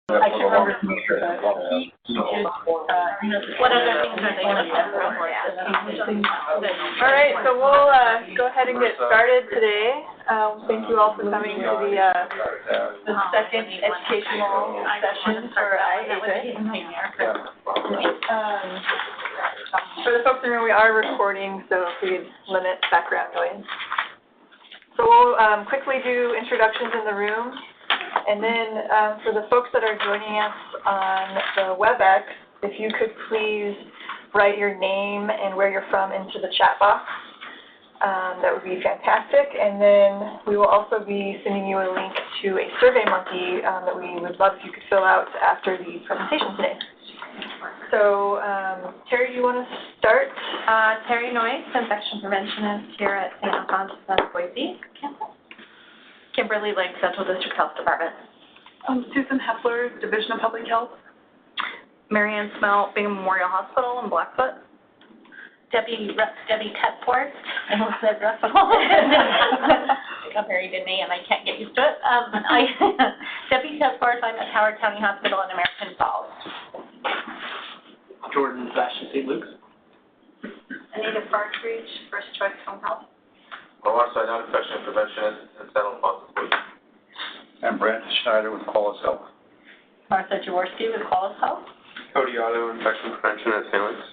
I can't remember to make sure that he did, what other things are they looking for? All right, so we'll go ahead and get started today. Thank you all for coming to the second educational session for APIC. For the folks in the room, we are recording, so if we could limit background noise. So we'll quickly do introductions in the room. And then for the folks that are joining us on the WebEx, if you could please write your name and where you're from into the chat box, that would be fantastic. And then we will also be sending you a link to a SurveyMonkey that we would love if you could fill out after the presentation today. So Terry, do you want to start? Terry Noyes, infection preventionist here at St. Alphonsus Boise campus. Kimberly Lake, Central District Health Department. Susan Heffler, Division of Public Health. Marianne Smelt, Bingham Memorial Hospital in Blackfoot. Debbie Tedford, Elizabeth Russell. Become very good name, I can't get used to it. Debbie Tedford, I'm at Howard County Hospital in American Falls. Jordan Sebastian St. Luke's. Anita Partridge, First Choice Home Health. Alongside infection preventionist and St. Alphonsus Boise. I'm Brandon Schneider with Qualis Health. Martha Jaworski with Qualis Health. Cody Otto, infection prevention at St. Luke's.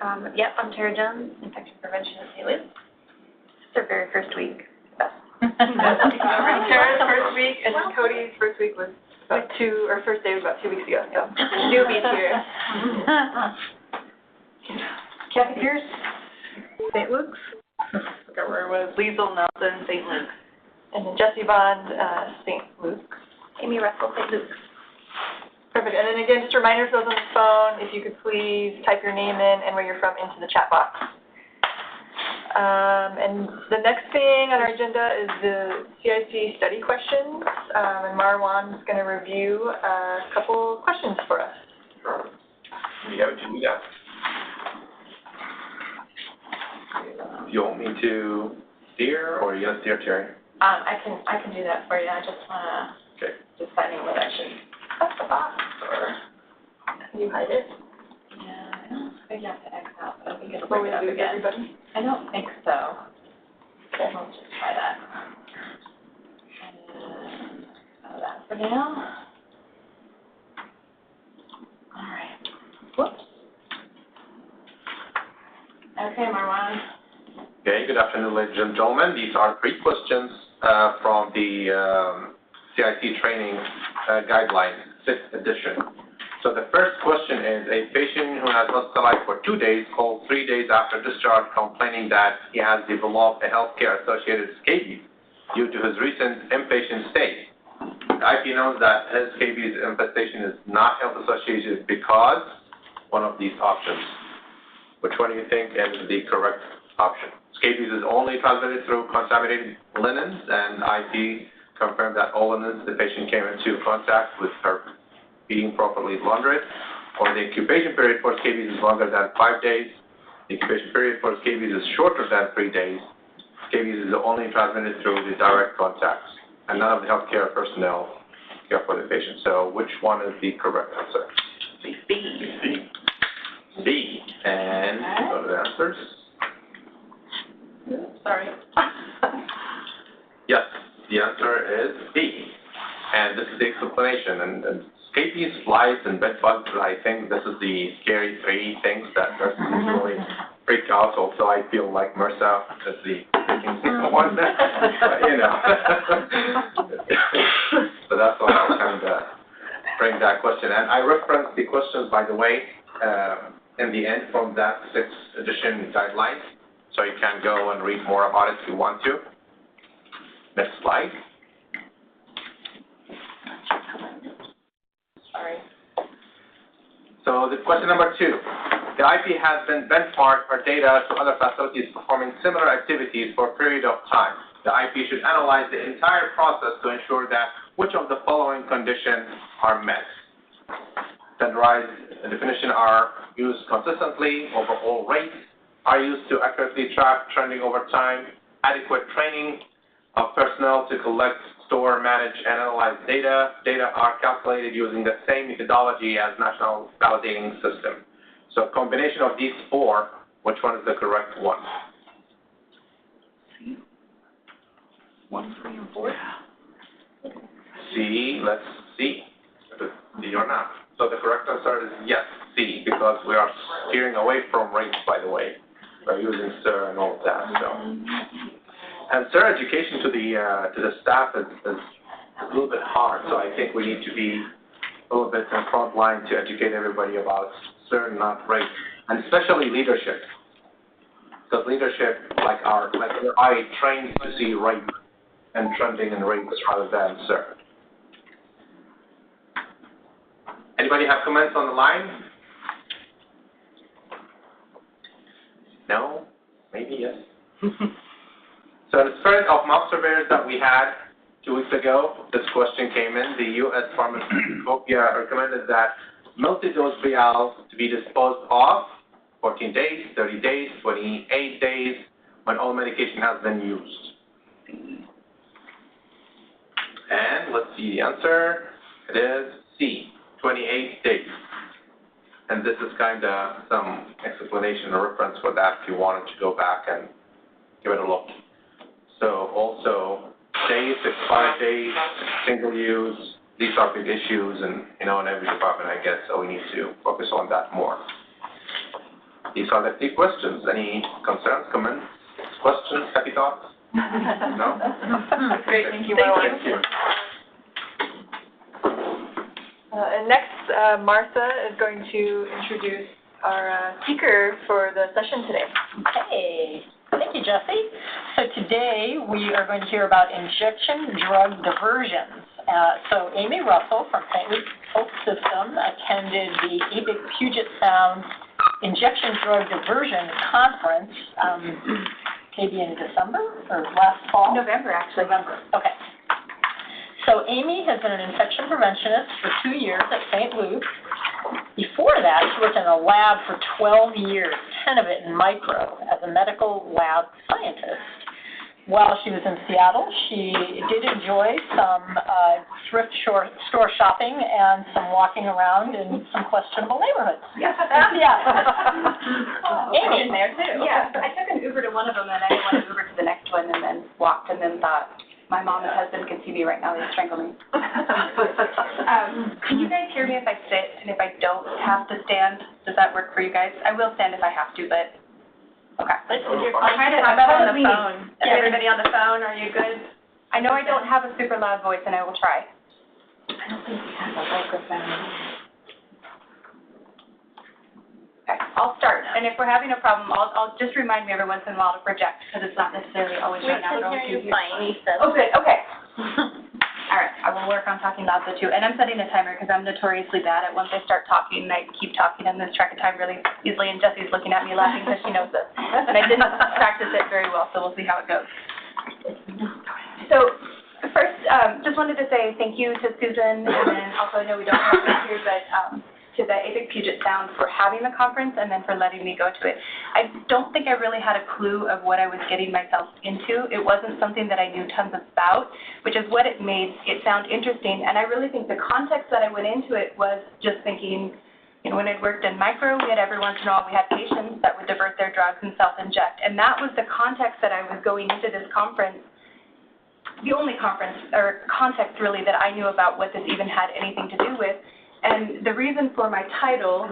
I'm Tara Jones, infection prevention at St. Luke's. It's their very first week. Tara's first week, and then Cody's first week was about first day was about 2 weeks ago. So newbies here. Kathy Pierce, St. Luke's. Where was Liesel Nelson, St. Luke's. And then Jesse Bond, St. Luke. Amy Russell, St. Luke's. Perfect. And then again, just a reminder for those on the phone, if you could please type your name in and where you're from into the chat box. And the next thing on our agenda is the CIC study questions. And Marwan's going to review a couple questions for us. Sure. You have to do that. Do you want me to steer, or are you going to steer, Terry? I can do that for you. I just want to decide whether I should press the box or you hide it. Yeah, I don't think you have to X out, but I think it'll What bring we it up do again. everybody? I don't think so. Okay. Let's just try that. That for now. All right. Whoops. Okay, Marwan. Okay, good afternoon, ladies and gentlemen. These are 3 questions from the CIC training guidelines, 6th edition. So the first question is, a patient who has hospitalized for 2 days called 3 days after discharge complaining that he has developed a healthcare-associated scabies due to his recent inpatient stay. The IP knows that his scabies infestation is not health-associated because one of these options. Which one do you think is the correct option? Scabies is only transmitted through contaminated linens, and IP confirmed that all linens the patient came into contact with her being properly laundered, or the incubation period for scabies is longer than 5 days. The incubation period for scabies is shorter than 3 days. Scabies is only transmitted through the direct contacts, and none of the healthcare personnel care for the patient. So which one is the correct answer? B. And go to the answers. Sorry. Yes, the answer is B. And this is the explanation. And scabies, flies, and bed bugs, I think this is the scary 3 things that nurses usually freak out. Also, I feel like MRSA is the freaking one. But, you know. So that's why I was kind of bring that question. And I referenced the questions, by the way, in the end from that 6th edition guidelines. So you can go and read more about it if you want to. Next slide. Sorry. So the question number 2. The IP has been benchmarked for data to other facilities performing similar activities for a period of time. The IP should analyze the entire process to ensure that which of the following conditions are met. Standardized definition are used consistently, overall rates are used to accurately track trending over time, adequate training of personnel to collect store, manage, and analyze data. Data are calculated using the same methodology as National Validating System. So a combination of these four, which one is the correct one? 1, 3, and 4. C, let's see. C or not. So the correct answer is yes, C, because we are steering away from rates, by the way. We're using SIR and all of that, so. And SIR education to the staff is a little bit hard, so I think we need to be a little bit in front line to educate everybody about SIR, not rates, and especially leadership. Because leadership, like I trained to see rate and trending in rates rather than SIR. Anybody have comments on the line? No? Maybe yes. So in the spirit of mock surveyors that we had 2 weeks ago, this question came in. The U.S. Pharmacopoeia recommended that multi-dose vials to be disposed of 14 days, 30 days, 28 days, when all medication has been used. And let's see the answer. It is C, 28 days. And this is kind of some explanation or reference for that if you wanted to go back and give it a look. So also, days, expired days, single use, these are big issues and, in every department, I guess, so we need to focus on that more. These are the 3 questions. Any concerns, comments, questions, happy thoughts? No? That's great, thank you, Thank Marwan. you. And next, Martha is going to introduce our speaker for the session today. Okay, thank you, Jesse. So today we are going to hear about injection drug diversions. So Amy Russell from St. Luke's Health System attended the APIC Puget Sound Injection Drug Diversion Conference, maybe in December or last fall? November, actually. November, okay. So Amy has been an infection preventionist for 2 years at St. Luke's. Before that, she worked in a lab for 12 years, 10 of it in micro, as a medical lab scientist. While she was in Seattle, she did enjoy some thrift store shopping and some walking around in some questionable neighborhoods. Yes. Amy. In there too. Yeah, I took an Uber to one of them and I didn't want to Uber to the next one and then walked and then thought, my mom and husband can see me right now, they strangle me. Can you guys hear me if I sit and if I don't have to stand? Does that work for you guys? I will stand if I have to, but, okay. I'll try to have that on the phone. Is everybody on the phone, are you good? I know I don't have a super loud voice and I will try. I don't think we have a microphone. Okay, I'll start, and if we're having a problem, I'll just remind me every once in a while to project, because it's not necessarily always right now. Oh, good, okay. All right, I will work on talking loud, though, too, and I'm setting a timer, because I'm notoriously bad at once I start talking, I keep talking and lose track of time really easily, and Jessie's looking at me laughing because she knows this. And I didn't practice it very well, so we'll see how it goes. So, first, just wanted to say thank you to Susan, and then also I know we don't have her here, but to the APIC Puget Sound for having the conference and then for letting me go to it. I don't think I really had a clue of what I was getting myself into. It wasn't something that I knew tons about, which is what it made it sound interesting. And I really think the context that I went into it was just thinking, when I'd worked in micro, we had every once in a while, we had patients that would divert their drugs and self-inject. And that was the context that I was going into this conference, the only conference or context really that I knew about what this even had anything to do with. And the reason for my title,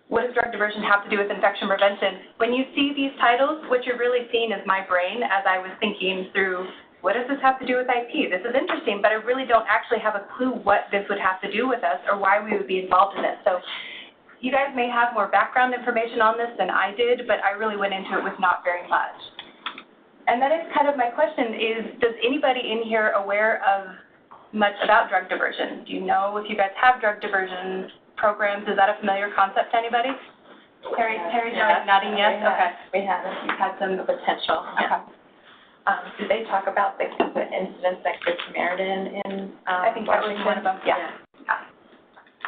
what does drug diversion have to do with infection prevention? When you see these titles, what you're really seeing is my brain as I was thinking through, what does this have to do with IP? This is interesting, but I really don't actually have a clue what this would have to do with us or why we would be involved in this. So you guys may have more background information on this than I did, but I really went into it with not very much. And that is kind of my question is, does anybody in here aware of much about drug diversion? Do you know if you guys have drug diversion programs? Is that a familiar concept to anybody? Terry's nodding yes? Okay. We have, we've had some potential. Okay. Did they talk about the incidents that Chris Meriden in I think that was one of them, yeah.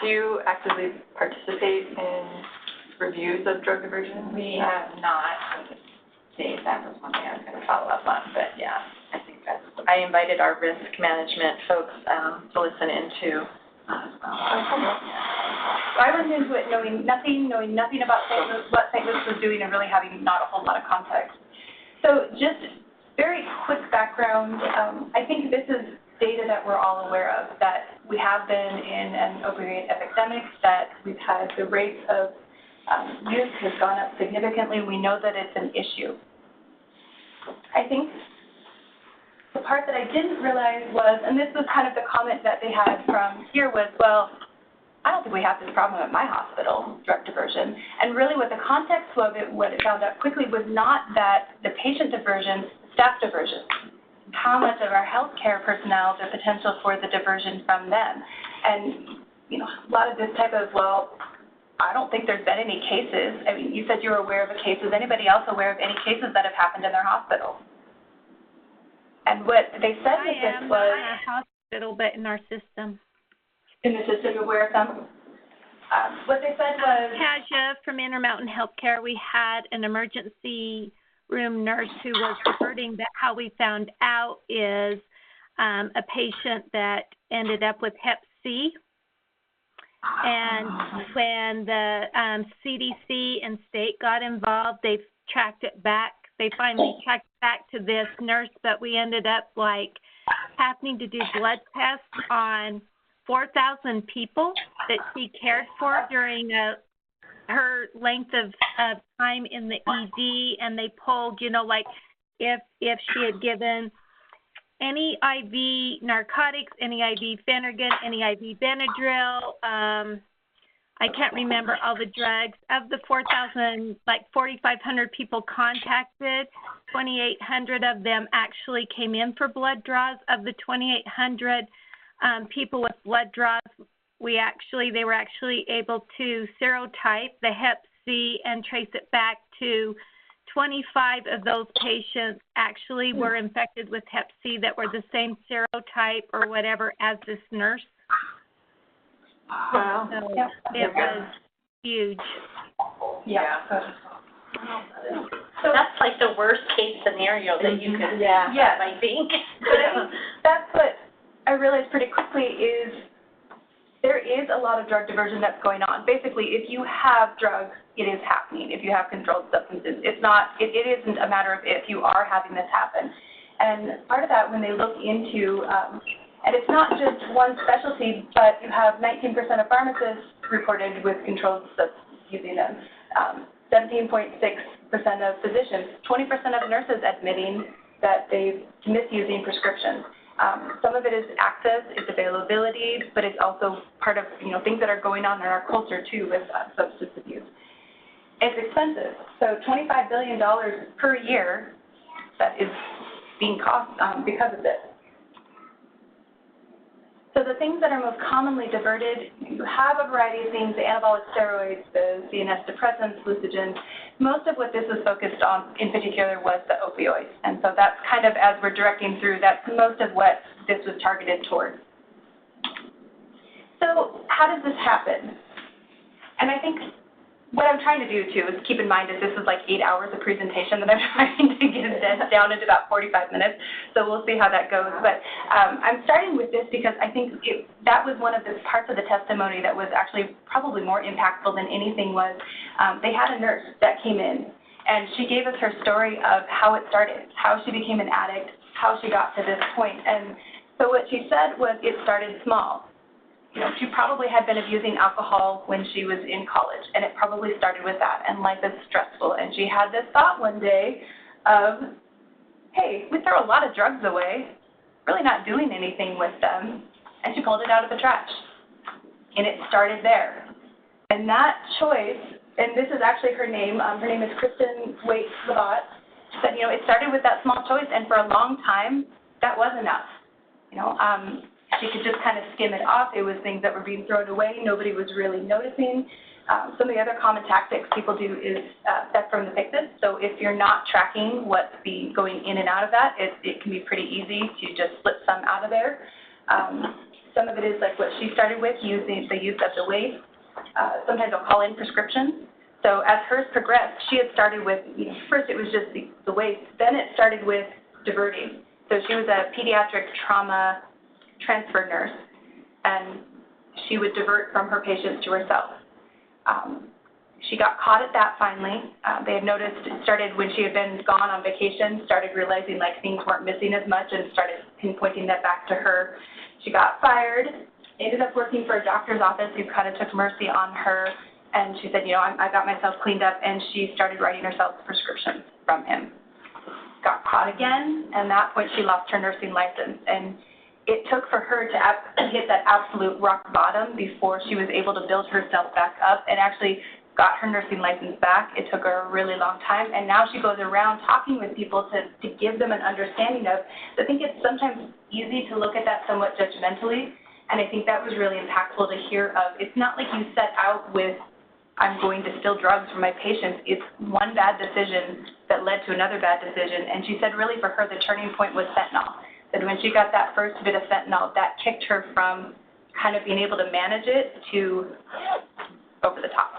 Do you actively participate in reviews of drug diversion? We have not. See, that was one thing I was going to follow up on, but yeah, I think that's the I invited our risk management folks to listen into. I went into it knowing nothing about St. Louis, what St. Louis was doing, and really having not a whole lot of context. So just very quick background. I think this is data that we're all aware of, that we have been in an opioid epidemic, that we've had the rates of use has gone up significantly. We know that it's an issue. I think the part that I didn't realize was, and this was kind of the comment that they had from here was, well, I don't think we have this problem at my hospital, drug diversion. And really what the context of it, what it found out quickly was not that the patient diversion, staff diversion. How much of our healthcare personnel, the potential for the diversion from them. And, you know, a lot of this type of, well, I don't think there's been any cases. I mean, you said you were aware of the cases. Anybody else aware of any cases that have happened in their hospital? And what they said with this was... not in our hospital, but in our system. In the system, you're aware of them? What they said was... Kasia from Intermountain Healthcare, we had an emergency room nurse who was diverting. That how we found out is a patient that ended up with Hep C. And when the CDC and state got involved, they tracked it back. They finally tracked back to this nurse, but we ended up like having to do blood tests on 4,000 people that she cared for during her length of time in the ED, and they pulled, you know, like if she had given any IV narcotics, any IV Phenergan, any IV Benadryl, I can't remember all the drugs. Of the 4,000, like 4,500 people contacted, 2,800 of them actually came in for blood draws. Of the 2,800 people with blood draws, they were actually able to serotype the Hep C and trace it back to 25 of those patients actually were infected with Hep C that were the same serotype or whatever as this nurse. Wow. So it was huge. Yeah. So that's like the worst case scenario that you could Yeah. I think. But that's what I realized pretty quickly is there is a lot of drug diversion that's going on. Basically, if you have drugs, it is happening. If you have controlled substances, it isn't a matter of if you are having this happen. And part of that, when they look into, and it's not just one specialty, but you have 19% of pharmacists reported with controlled substances using them, 17.6% of physicians, 20% of nurses admitting that they've misusing prescriptions. Some of it is access, it's availability, but it's also part of, you know, things that are going on in our culture too with substance abuse. It's expensive. So $25 billion per year that is being cost because of this. So the things that are most commonly diverted, you have a variety of things, the anabolic steroids, the CNS depressants, hallucinogens. Most of what this was focused on in particular was the opioids. And so that's kind of, as we're directing through, that's most of what this was targeted towards. So how does this happen? And I think what I'm trying to do, too, is keep in mind that this is like 8 hours of presentation that I'm trying to get down into about 45 minutes, so we'll see how that goes. But I'm starting with this because I think that was one of the parts of the testimony that was actually probably more impactful than anything was they had a nurse that came in, and she gave us her story of how it started, how she became an addict, how she got to this point. And so what she said was it started small. You know, she probably had been abusing alcohol when she was in college, and it probably started with that, and life is stressful. And she had this thought one day of, hey, we throw a lot of drugs away, really not doing anything with them, and she pulled it out of the trash. And it started there. And that choice, and this is actually her name is Kristen Waite-Labatt, said, you know, it started with that small choice, and for a long time, that was enough. You know, she could just kind of skim it off. It was things that were being thrown away. Nobody was really noticing. Some of the other common tactics people do is theft from the fixes. So if you're not tracking what's going in and out of that, it can be pretty easy to just slip some out of there. Some of it is like what she started with, the use of the waste. Sometimes I'll call in prescriptions. So as hers progressed, she had started with, you know, first it was just the waste. Then it started with diverting. So she was a pediatric trauma transfer nurse, and she would divert from her patients to herself. She got caught at that finally. They had noticed it started when she had been gone on vacation, started realizing like things weren't missing as much and started pinpointing that back to her. She got fired, ended up working for a doctor's office who kind of took mercy on her, and she said, you know, I got myself cleaned up, and she started writing herself prescriptions from him. Got caught again, and at that point she lost her nursing license. And it took for her to hit that absolute rock bottom before she was able to build herself back up and actually got her nursing license back. It took her a really long time, and now she goes around talking with people to give them an understanding of, I think it's sometimes easy to look at that somewhat judgmentally, and I think that was really impactful to hear of. It's not like you set out with, I'm going to steal drugs from my patients. It's one bad decision that led to another bad decision, and she said really for her the turning point was fentanyl. That when she got that first bit of fentanyl, that kicked her from kind of being able to manage it to over the top.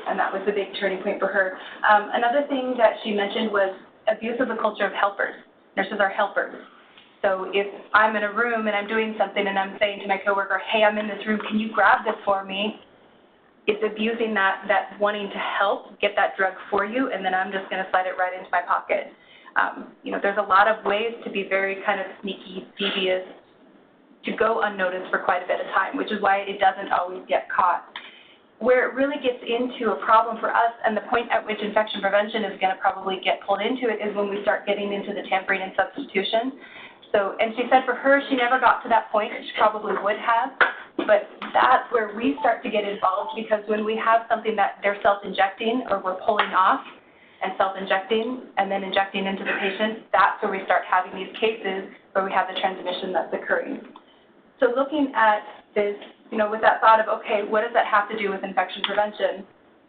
And that was the big turning point for her. Another thing that she mentioned was abuse of the culture of helpers. Nurses are helpers. So if I'm in a room and I'm doing something and I'm saying to my coworker, hey, I'm in this room, can you grab this for me? It's abusing that wanting to help get that drug for you, and then I'm just going to slide it right into my pocket. You know, there's a lot of ways to be very kind of sneaky, devious, to go unnoticed for quite a bit of time, which is why it doesn't always get caught. Where it really gets into a problem for us, and the point at which infection prevention is going to probably get pulled into it, is when we start getting into the tampering and substitution. So, and she said for her, she never got to that point. She probably would have, but that's where we start to get involved, because when we have something that they're self-injecting or we're pulling off and self-injecting and then injecting into the patient, that's where we start having these cases where we have the transmission that's occurring. So looking at this, you know, with that thought of, okay, what does that have to do with infection prevention?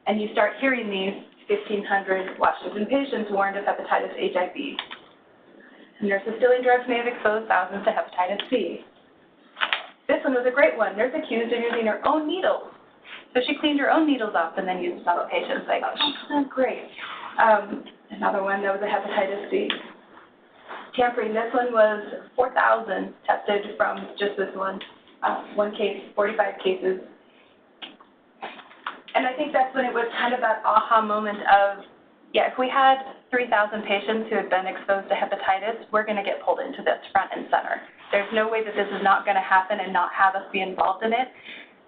And you start hearing these 1,500 Washington patients warned of hepatitis HIV. Nurses stealing drugs may have exposed thousands to hepatitis C. This one was a great one. Nurse accused of using her own needles. So she cleaned her own needles up and then used them on the patients. Like, oh, great. Another one that was a hepatitis C. Tampering, this one was 4,000 tested from just this one case, 45 cases. And I think that's when it was kind of that aha moment of, yeah, if we had 3,000 patients who had been exposed to hepatitis, we're going to get pulled into this front and center. There's no way that this is not going to happen and not have us be involved in it.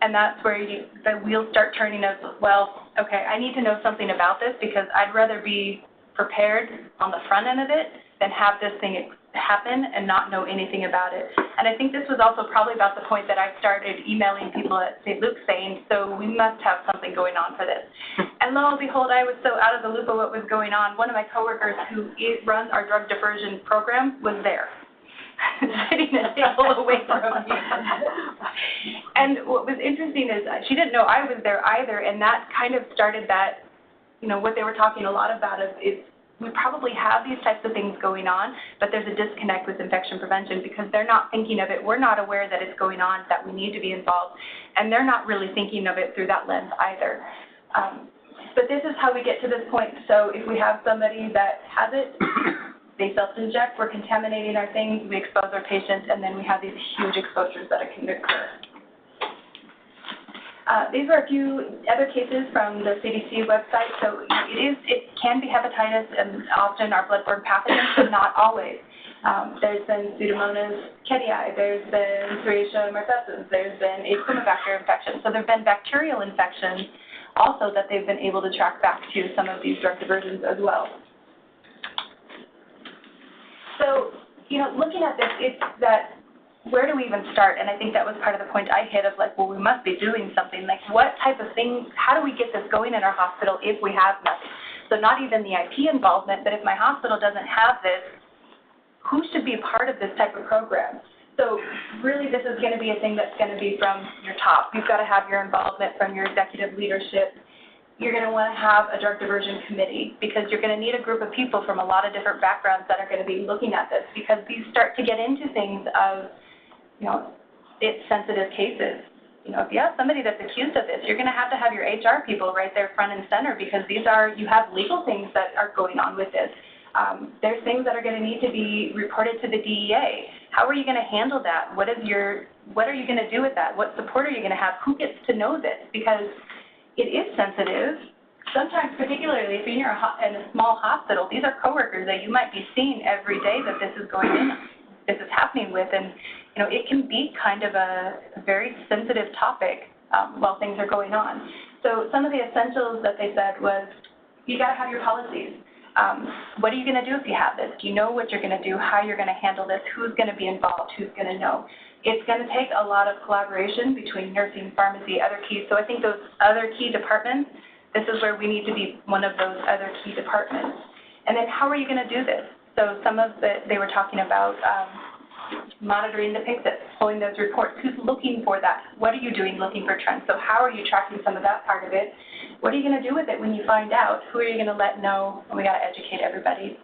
And that's where the wheels start turning of, well, okay, I need to know something about this, because I'd rather be prepared on the front end of it than have this thing happen and not know anything about it. And I think this was also probably about the point that I started emailing people at St. Luke's saying, so we must have something going on for this. And lo and behold, I was so out of the loop of what was going on. One of my coworkers who runs our drug diversion program was there, sitting a table away from me. And what was interesting is she didn't know I was there either, and that kind of started that, you know, what they were talking a lot about is we probably have these types of things going on, but there's a disconnect with infection prevention because they're not thinking of it. We're not aware that it's going on, that we need to be involved, and they're not really thinking of it through that lens either. But this is how we get to this point. So if we have somebody that has it, they self-inject, we're contaminating our things, we expose our patients, and then we have these huge exposures that can occur. These are a few other cases from the CDC website. So it can be hepatitis and often our bloodborne pathogens, but not always. There's been Pseudomonas kettii, there's been Serratia marcescens, there's been Achilobacter infection. So there have been bacterial infections also that they've been able to track back to some of these drug diversions as well. So, you know, looking at this, it's that, where do we even start? And I think that was part of the point I hit of like, well, we must be doing something. Like, what type of things, how do we get this going in our hospital if we have nothing? So not even the IP involvement, but if my hospital doesn't have this, who should be a part of this type of program? So really this is going to be a thing that's going to be from your top. You've got to have your involvement from your executive leadership. You're going to want to have a drug diversion committee because you're going to need a group of people from a lot of different backgrounds that are going to be looking at this, because these start to get into things of, you know, it's sensitive cases. You know, if you have somebody that's accused of this, you're going to have your HR people right there front and center, because these are, you have legal things that are going on with this. There's things that are going to need to be reported to the DEA. How are you going to handle that? What are you going to do with that? What support are you going to have? Who gets to know this? Because it is sensitive. Sometimes, particularly if you're in a small hospital, these are coworkers that you might be seeing every day that this is happening with, and it can be kind of a very sensitive topic while things are going on. So some of the essentials that they said was, you got to have your policies. What are you going to do if you have this? Do you know what you're going to do, how you're going to handle this, who's going to be involved, who's going to know? It's going to take a lot of collaboration between nursing, pharmacy, other keys. So I think those other key departments, this is where we need to be one of those other key departments. And then how are you going to do this? So they were talking about monitoring the PIC sits, pulling those reports. Who's looking for that? What are you doing looking for trends? So how are you tracking some of that part of it? What are you going to do with it when you find out? Who are you going to let know? And we got to educate everybody.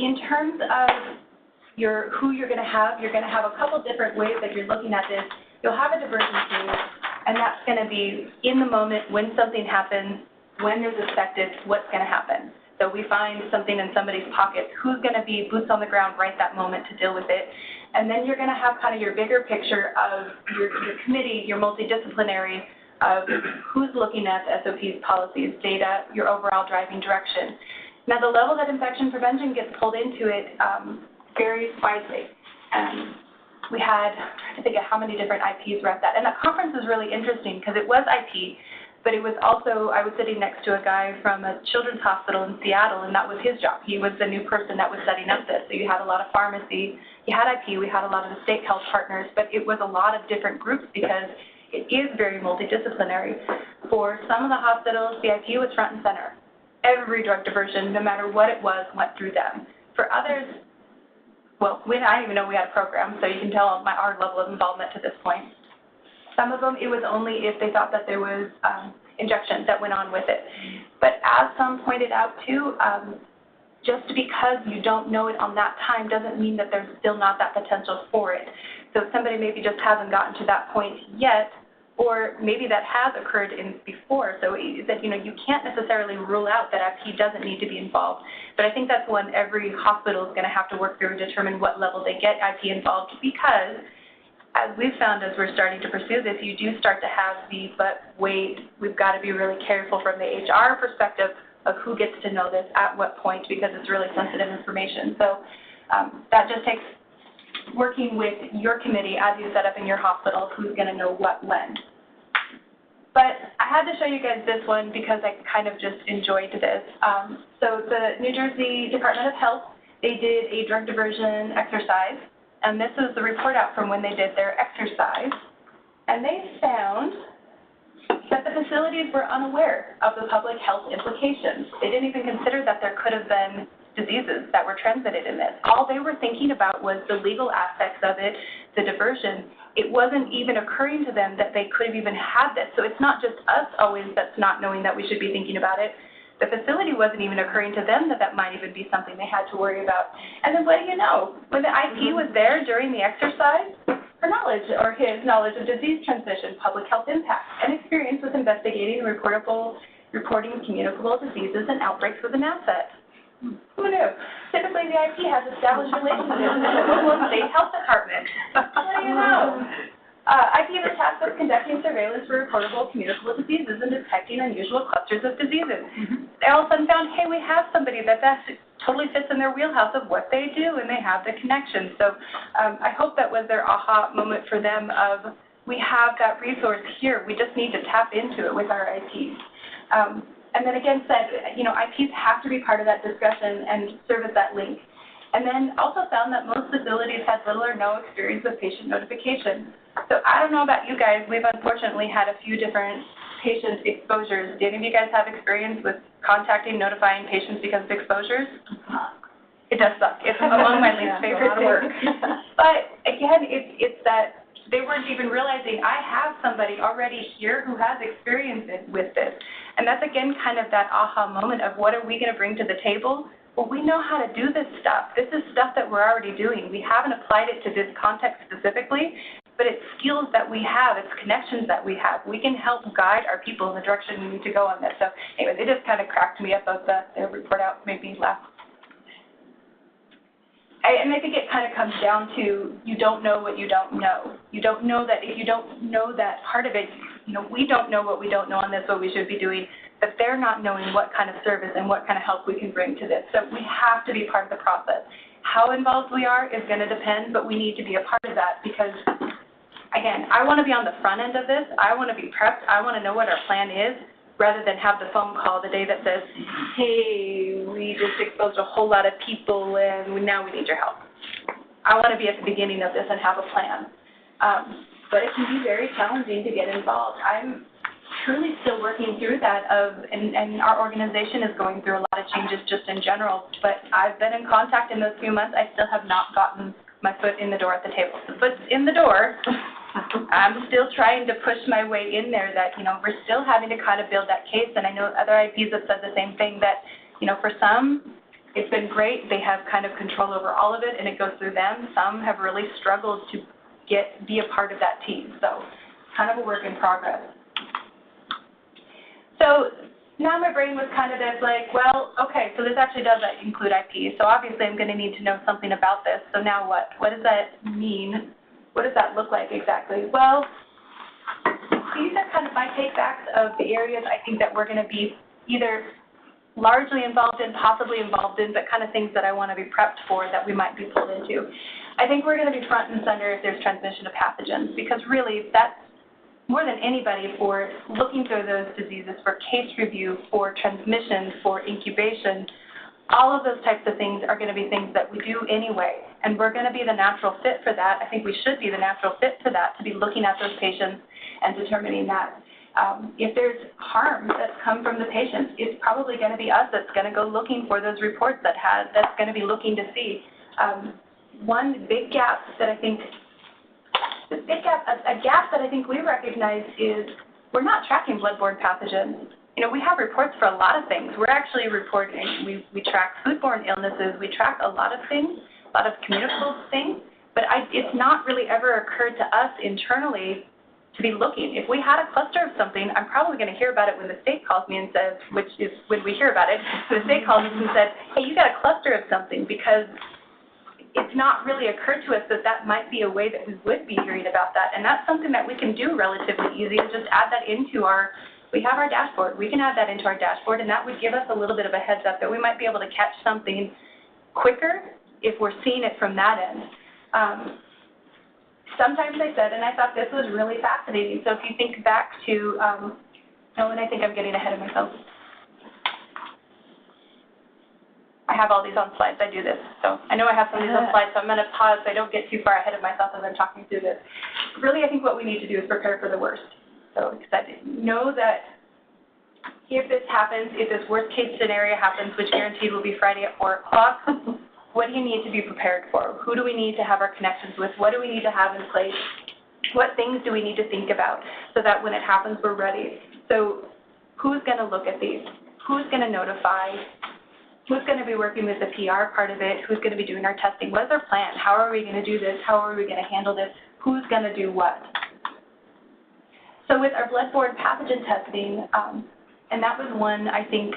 In terms of who you're going to have a couple different ways that you're looking at this. You'll have a diversion team, and that's going to be in the moment when something happens, when there's a suspected, what's going to happen. So we find something in somebody's pocket, who's going to be boots on the ground right that moment to deal with it. And then you're going to have kind of your bigger picture of your committee, your multidisciplinary, of who's looking at the SOPs, policies, data, your overall driving direction. Now, the level that infection prevention gets pulled into it varies widely. We had, I'm trying to think of how many different IPs were at that. And that conference was really interesting because it was IP, but it was also, I was sitting next to a guy from a children's hospital in Seattle, and that was his job. He was the new person that was setting up this. So you had a lot of pharmacy, you had IP, we had a lot of the state health partners, but it was a lot of different groups because it is very multidisciplinary. For some of the hospitals, the IP was front and center. Every drug diversion, no matter what it was, went through them. For others, well, I didn't even know we had a program, so you can tell our level of involvement to this point. Some of them, it was only if they thought that there was injections that went on with it. But as some pointed out too, just because you don't know it on that time doesn't mean that there's still not that potential for it. So somebody maybe just hasn't gotten to that point yet, or maybe that has occurred before. So that you can't necessarily rule out that IP doesn't need to be involved. But I think that's one every hospital is going to have to work through and determine what level they get IP involved, because as we've found as we're starting to pursue this, you do start to have but wait, we've got to be really careful from the HR perspective of who gets to know this at what point, because it's really sensitive information. So that just takes working with your committee as you set up in your hospital, who's going to know what when. But I had to show you guys this one because I kind of just enjoyed this. So the New Jersey Department of Health, they did a drug diversion exercise, and this is the report out from when they did their exercise. And they found that the facilities were unaware of the public health implications. They didn't even consider that there could have been diseases that were transmitted in this. All they were thinking about was the legal aspects of it, the diversion. It wasn't even occurring to them that they could have even had this. So it's not just us always that's not knowing that we should be thinking about it. The facility wasn't even occurring to them that might even be something they had to worry about. And then what do you know? When the IP was there during the exercise, her knowledge or his knowledge of disease transmission, public health impact, and experience with investigating and reporting communicable diseases and outbreaks was an asset. Who knew? Typically, the IP has established relationships with the local and state health department. What do you know? IP is tasked with conducting surveillance for reportable communicable diseases and detecting unusual clusters of diseases. They all of a sudden found, hey, we have somebody that totally fits in their wheelhouse of what they do, and they have the connection. So I hope that was their aha moment for them of, we have that resource here. We just need to tap into it with our IPs. And then again said, IPs have to be part of that discussion and serve as that link. And then also found that most facilities had little or no experience with patient notification. So I don't know about you guys, we've unfortunately had a few different patient exposures. Do any of you guys have experience with contacting, notifying patients because of exposures? It does suck. It's among my least favorite things. But again, it's that they weren't even realizing I have somebody already here who has experience with this. And that's, again, kind of that aha moment of what are we going to bring to the table? Well, we know how to do this stuff. This is stuff that we're already doing. We haven't applied it to this context specifically, but it's skills that we have, it's connections that we have. We can help guide our people in the direction we need to go on this. So anyways, it just kind of cracked me up of the report out, made me laugh. And I think it kind of comes down to you don't know what you don't know. You don't know that if you don't know that part of it, we don't know what we don't know on this, what we should be doing, but they're not knowing what kind of service and what kind of help we can bring to this. So we have to be part of the process. How involved we are is going to depend, but we need to be a part of that because, again, I want to be on the front end of this. I want to be prepped. I want to know what our plan is rather than have the phone call the day that says, hey, we just exposed a whole lot of people and now we need your help. I want to be at the beginning of this and have a plan. But it can be very challenging to get involved. I'm truly still working through that and our organization is going through a lot of changes just in general, but I've been in contact in those few months. I still have not gotten my foot in the door at the table. The foot's in the door. I'm still trying to push my way in there that, we're still having to kind of build that case, and I know other IPs have said the same thing that, for some, it's been great. They have kind of control over all of it, and it goes through them. Some have really struggled to be a part of that team, so kind of a work in progress. So now my brain was kind of this well, okay, so this actually does include IP, so obviously I'm going to need to know something about this. So now what? What does that mean? What does that look like exactly? Well, these are kind of my take-backs of the areas I think that we're going to be either largely involved in, possibly involved in, but kind of things that I want to be prepped for that we might be pulled into. I think we're going to be front and center if there's transmission of pathogens, because really that's more than anybody for looking through those diseases, for case review, for transmission, for incubation. All of those types of things are going to be things that we do anyway, and we're going to be the natural fit for that. I think we should be the natural fit for that, to be looking at those patients and determining that. If there's harm that's come from the patients, it's probably going to be us that's going to go looking for those reports that's going to be looking to see. One big gap that I think, a gap that I think we recognize is we're not tracking bloodborne pathogens. We have reports for a lot of things. We're actually reporting, we track foodborne illnesses, we track a lot of things, a lot of communicable things, but it's not really ever occurred to us internally to be looking. If we had a cluster of something, I'm probably going to hear about it when the state calls me and says, which is when we hear about it, the state calls us and says, hey, you got a cluster of something, because it's not really occurred to us that that might be a way that we would be hearing about that, and that's something that we can do relatively easy and just add that into we have our dashboard. We can add that into our dashboard, and that would give us a little bit of a heads up that we might be able to catch something quicker if we're seeing it from that end. Sometimes I said, and I thought this was really fascinating, so if you think back to, and I think I'm getting ahead of myself. I have all these on slides. I do this. So I know I have some of these on slides, so I'm going to pause so I don't get too far ahead of myself as I'm talking through this. Really, I think what we need to do is prepare for the worst. So know that if this happens, if this worst case scenario happens, which guaranteed will be Friday at 4 o'clock, what do you need to be prepared for? Who do we need to have our connections with? What do we need to have in place? What things do we need to think about so that when it happens, we're ready? So who's going to look at these? Who's going to notify? Who's going to be working with the PR part of it? Who's going to be doing our testing? What is our plan? How are we going to do this? How are we going to handle this? Who's going to do what? So with our bloodborne pathogen testing, and that was one, I think,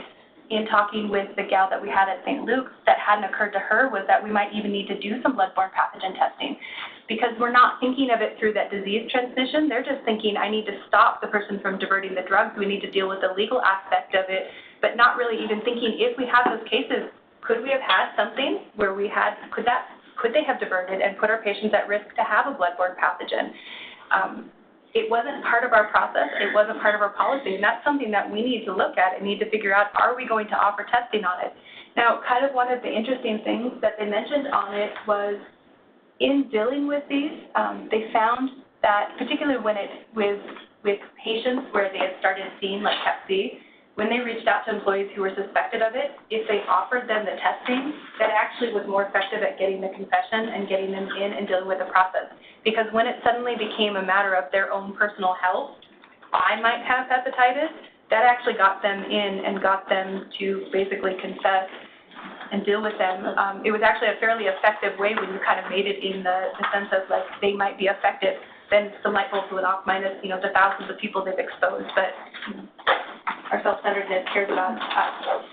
in talking with the gal that we had at St. Luke's that hadn't occurred to her was that we might even need to do some bloodborne pathogen testing, because we're not thinking of it through that disease transmission. They're just thinking, I need to stop the person from diverting the drugs. We need to deal with the legal aspect of it, but not really even thinking if we have those cases, could we have had something where could they have diverted and put our patients at risk to have a bloodborne pathogen? It wasn't part of our process, it wasn't part of our policy, and that's something that we need to look at and need to figure out, are we going to offer testing on it? Now, kind of one of the interesting things that they mentioned on it was, in dealing with these, they found that, particularly when with patients where they had started seeing like Hep C, when they reached out to employees who were suspected of it, if they offered them the testing, that actually was more effective at getting the confession and getting them in and dealing with the process. Because when it suddenly became a matter of their own personal health, I might have hepatitis, that actually got them in and got them to basically confess and deal with them. It was actually a fairly effective way when you kind of made it in the sense of like they might be affected. then some light bulbs went off, minus, you know, the thousands of people they've exposed, but our self-centeredness cares about us.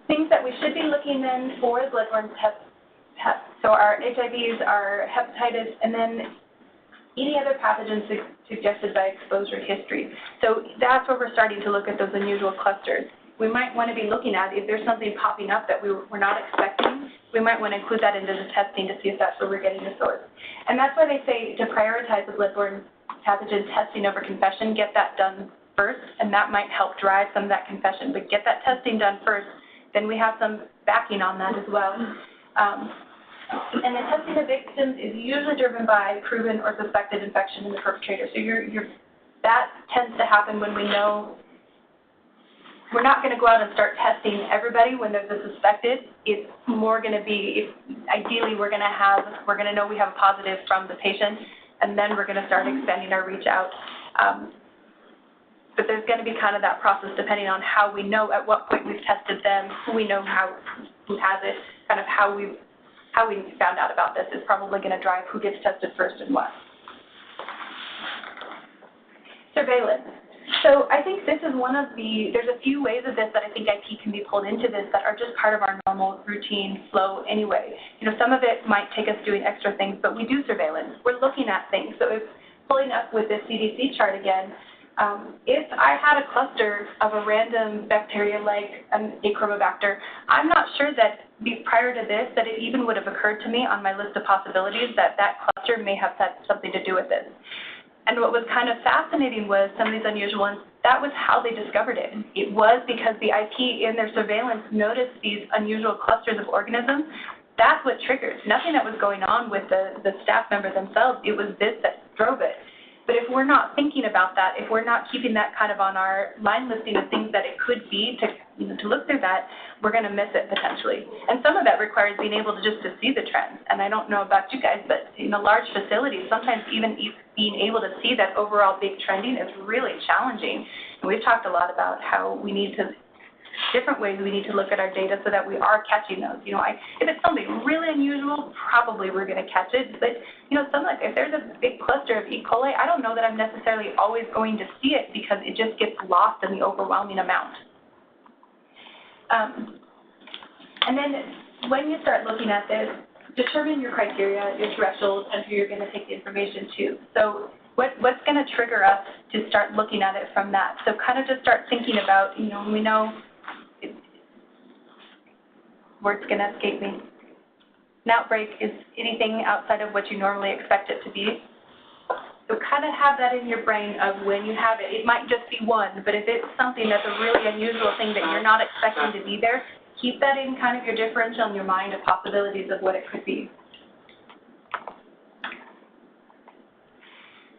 Things that we should be looking then for is bloodborne tests. So our HIVs, our hepatitis, and then any other pathogens suggested by exposure history. So that's where we're starting to look at those unusual clusters. We might want to be looking at if there's something popping up that we're not expecting, we might want to include that into the testing to see if that's where we're getting the source. And that's why they say to prioritize the bloodborne pathogen testing over confession, get that done first, and that might help drive some of that confession. But get that testing done first, then we have some backing on that as well. And the testing of victims is usually driven by proven or suspected infection in the perpetrator. So that tends to happen when we know we're not going to go out and start testing everybody when there's a suspected. It's more going to be, ideally we're going to know we have a positive from the patient, and then we're going to start expanding our reach out. But there's going to be kind of that process depending on how we know at what point we've tested them, who we know who has it, kind of how we found out about this is probably going to drive who gets tested first and what. Surveillance. So I think this is there's a few ways of this that I think IP can be pulled into this that are just part of our normal routine flow anyway. You know, some of it might take us doing extra things, but we do surveillance. We're looking at things. So if pulling up with this CDC chart again, if I had a cluster of a random bacteria like an Achromobacter, I'm not sure that prior to this that it even would have occurred to me on my list of possibilities that cluster may have had something to do with this. And what was kind of fascinating was some of these unusual ones, that was how they discovered it. It was because the IP in their surveillance noticed these unusual clusters of organisms. That's what triggered. Nothing that was going on with the staff member themselves. It was this that drove it. But if we're not thinking about that, if we're not keeping that kind of on our line listing of things that it could be to look through that, we're going to miss it potentially. And some of that requires being able to see the trends. And I don't know about you guys, but in a large facility, sometimes even being able to see that overall big trending is really challenging. And we've talked a lot about how we need to different ways we need to look at our data so that we are catching those. You know, if it's something really unusual, probably we're going to catch it. But, you know, if there's a big cluster of E. coli, I don't know that I'm necessarily always going to see it because it just gets lost in the overwhelming amount. And then when you start looking at this, determine your criteria, your thresholds, and who you're going to take the information to. So what's going to trigger us to start looking at it from that? So kind of just start thinking about, you know, we know word's going to escape me. An outbreak is anything outside of what you normally expect it to be. So kind of have that in your brain of when you have it. It might just be one, but if it's something that's a really unusual thing that you're not expecting to be there, keep that in kind of your differential in your mind of possibilities of what it could be.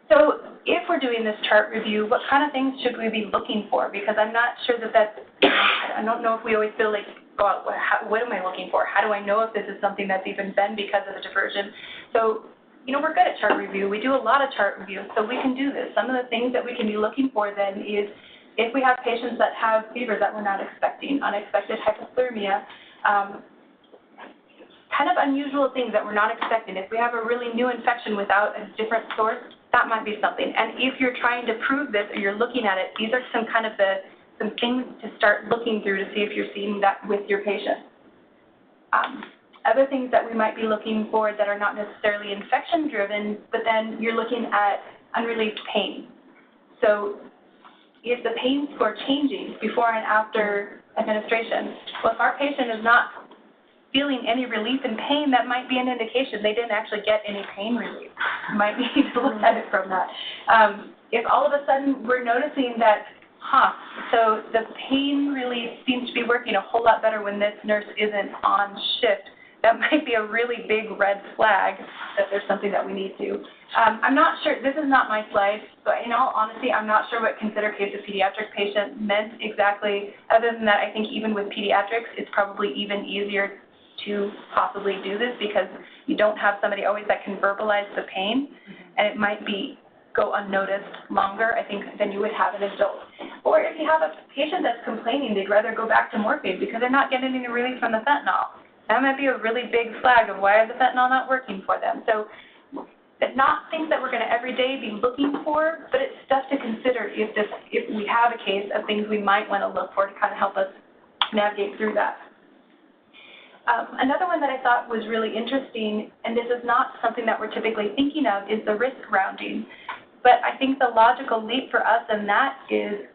So if we're doing this chart review, what kind of things should we be looking for? Because I'm not sure I don't know if we always feel like, oh, what am I looking for? How do I know if this is something that's even been because of a diversion? So, you know, we're good at chart review. We do a lot of chart review, so we can do this. Some of the things that we can be looking for then is if we have patients that have fevers that we're not expecting, unexpected hypothermia, kind of unusual things that we're not expecting. If we have a really new infection without a different source, that might be something. And if you're trying to prove this or you're looking at it, these are some things to start looking through to see if you're seeing that with your patient. Other things that we might be looking for that are not necessarily infection-driven, but then you're looking at unrelieved pain. So is the pain score changing before and after administration? Well, if our patient is not feeling any relief in pain, that might be an indication they didn't actually get any pain relief. You might need to look at it from that. If all of a sudden we're noticing that, so the pain relief seems to be working a whole lot better when this nurse isn't on shift, that might be a really big red flag that there's something that we need to. I'm not sure, this is not my slide, so in all honesty, I'm not sure what consider case of pediatric patient meant exactly. Other than that, I think even with pediatrics, it's probably even easier to possibly do this because you don't have somebody always that can verbalize the pain, and it might go unnoticed longer, I think, than you would have an adult. Or if you have a patient that's complaining they'd rather go back to morphine because they're not getting any relief from the fentanyl, that might be a really big flag of why is the fentanyl not working for them. So That not things that we're going to every day be looking for, but it's stuff to consider if we have a case of things we might want to look for to kind of help us navigate through that. Another one that I thought was really interesting, and this is not something that we're typically thinking of, is the risk rounding. But I think the logical leap for us in that is,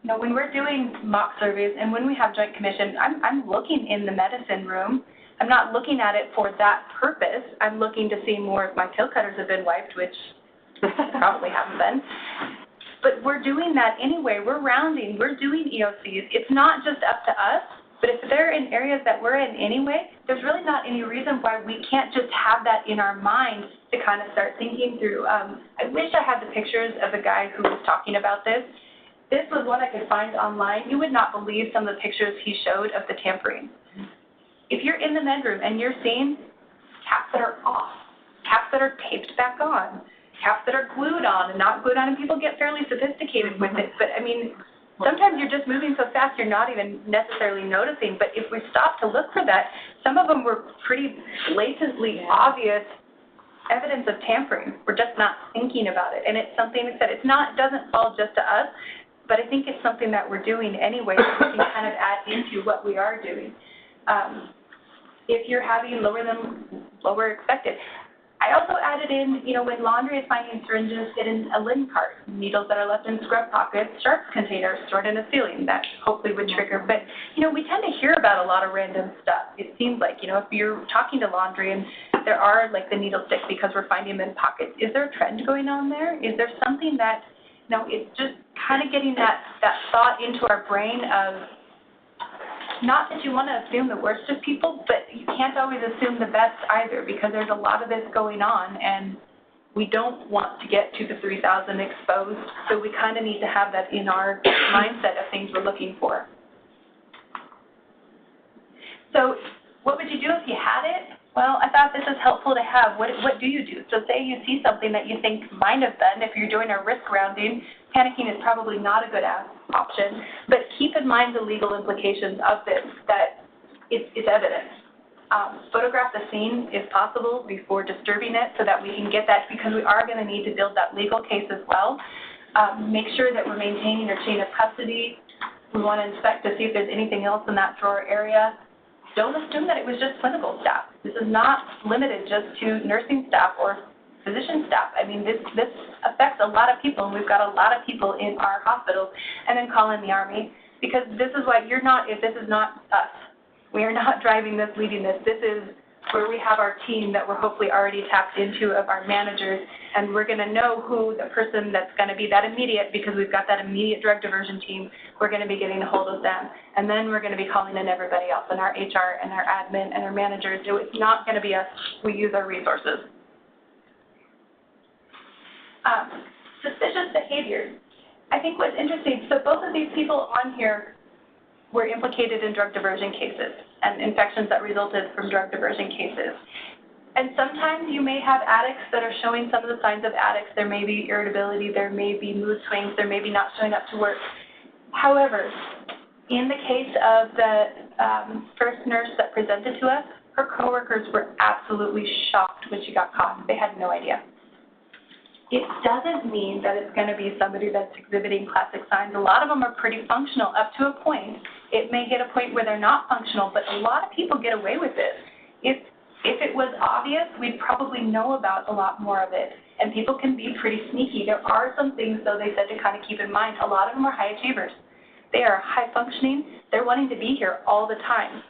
you know, when we're doing mock surveys and when we have Joint Commission, I'm looking in the medicine room. I'm not looking at it for that purpose. I'm looking to see more if my tail cutters have been wiped, which probably haven't been. But we're doing that anyway. We're rounding. We're doing EOCs. It's not just up to us. But if they're in areas that we're in anyway, there's really not any reason why we can't just have that in our mind to kind of start thinking through. I wish I had the pictures of the guy who was talking about this. This was one I could find online. You would not believe some of the pictures he showed of the tampering. If you're in the med room and you're seeing caps that are off, caps that are taped back on, caps that are glued on and not glued on, and people get fairly sophisticated with it. But I mean, sometimes you're just moving so fast you're not even necessarily noticing. But if we stop to look for that, some of them were pretty blatantly obvious evidence of tampering. We're just not thinking about it. And it's something that it doesn't fall just to us, but I think it's something that we're doing anyway that we can kind of add into what we are doing. If you're having lower expected. I also added in, you know, when laundry is finding syringes in a linen cart, needles that are left in scrub pockets, sharps containers stored in a ceiling, that hopefully would trigger. But, you know, we tend to hear about a lot of random stuff. It seems like, you know, if you're talking to laundry and there are, like, the needle sticks because we're finding them in pockets, is there a trend going on there? Is there something that, you know, it's just kind of getting that thought into our brain of, not that you want to assume the worst of people, but you can't always assume the best either, because there's a lot of this going on, and we don't want to get to the 3,000 exposed, so we kind of need to have that in our mindset of things we're looking for. So what would you do if you had it? Well, I thought this is helpful to have. What do you do? So say you see something that you think might have been, if you're doing a risk rounding, panicking is probably not a good option, but keep in mind the legal implications of this, that it's evidence. Photograph the scene if possible before disturbing it so that we can get that, because we are going to need to build that legal case as well. Make sure that we're maintaining our chain of custody. We want to inspect to see if there's anything else in that drawer area. Don't assume that it was just clinical staff. This is not limited just to nursing staff or physician staff. I mean, this affects a lot of people, and we've got a lot of people in our hospitals, and then call in the Army, because this is why this is not us. We are not driving this, leading this. This is where we have our team that we're hopefully already tapped into of our managers, and we're going to know who the person that's going to be that immediate, because we've got that immediate drug diversion team. We're going to be getting a hold of them, and then we're going to be calling in everybody else, and our HR and our admin and our managers. So it's not going to be us. We use our resources. Suspicious behavior. I think what's interesting, so both of these people on here were implicated in drug diversion cases and infections that resulted from drug diversion cases. And sometimes you may have addicts that are showing some of the signs of addicts. There may be irritability, there may be mood swings, there may be not showing up to work. However, in the case of the first nurse that presented to us, her coworkers were absolutely shocked when she got caught. They had no idea. It doesn't mean that it's going to be somebody that's exhibiting classic signs. A lot of them are pretty functional up to a point. It may hit a point where they're not functional, but a lot of people get away with it. If it was obvious, we'd probably know about a lot more of it. And people can be pretty sneaky. There are some things, though, they said to kind of keep in mind. A lot of them are high achievers. They are high functioning. They're wanting to be here all the time.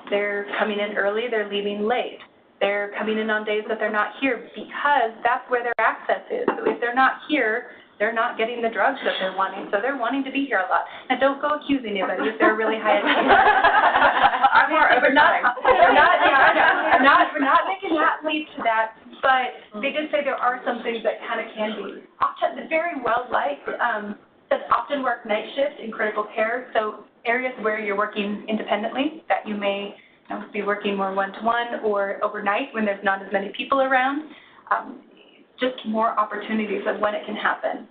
They're coming in early. They're leaving late. They're coming in on days that they're not here because that's where their access is. So if they're not here, they're not getting the drugs that they're wanting. So they're wanting to be here a lot. And don't go accuse anybody if they're really high achiever. We're not making that lead to that, but they did say there are some things that kind of can be. Often, very well liked, says often work night shift in critical care. So areas where you're working independently that you may be working more one-to-one or overnight when there's not as many people around, just more opportunities of when it can happen.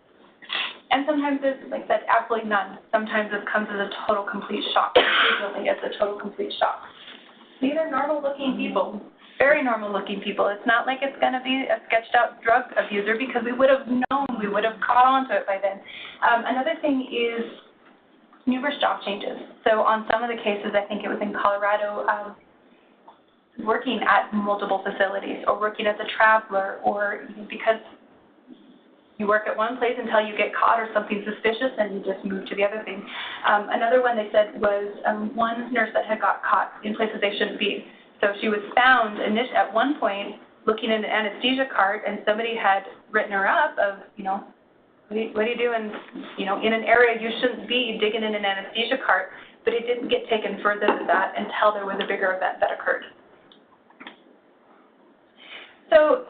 And sometimes there's, like I said, absolutely none. Sometimes it comes as a total, complete shock. Frequently, it's a total, complete shock. These are normal-looking people. very normal-looking people. It's not like it's going to be a sketched-out drug abuser because we would have known, we would have caught on to it by then. Another thing is numerous job changes. So on some of the cases, I think it was in Colorado, working at multiple facilities or working as a traveler, or because you work at one place until you get caught or something suspicious and you just move to the other thing. Another one they said was one nurse that had got caught in places they shouldn't be. So she was found at one point looking in an anesthesia cart, and somebody had written her up of, what are you doing, in an area you shouldn't be digging in an anesthesia cart, but it didn't get taken further than that until there was a bigger event that occurred. So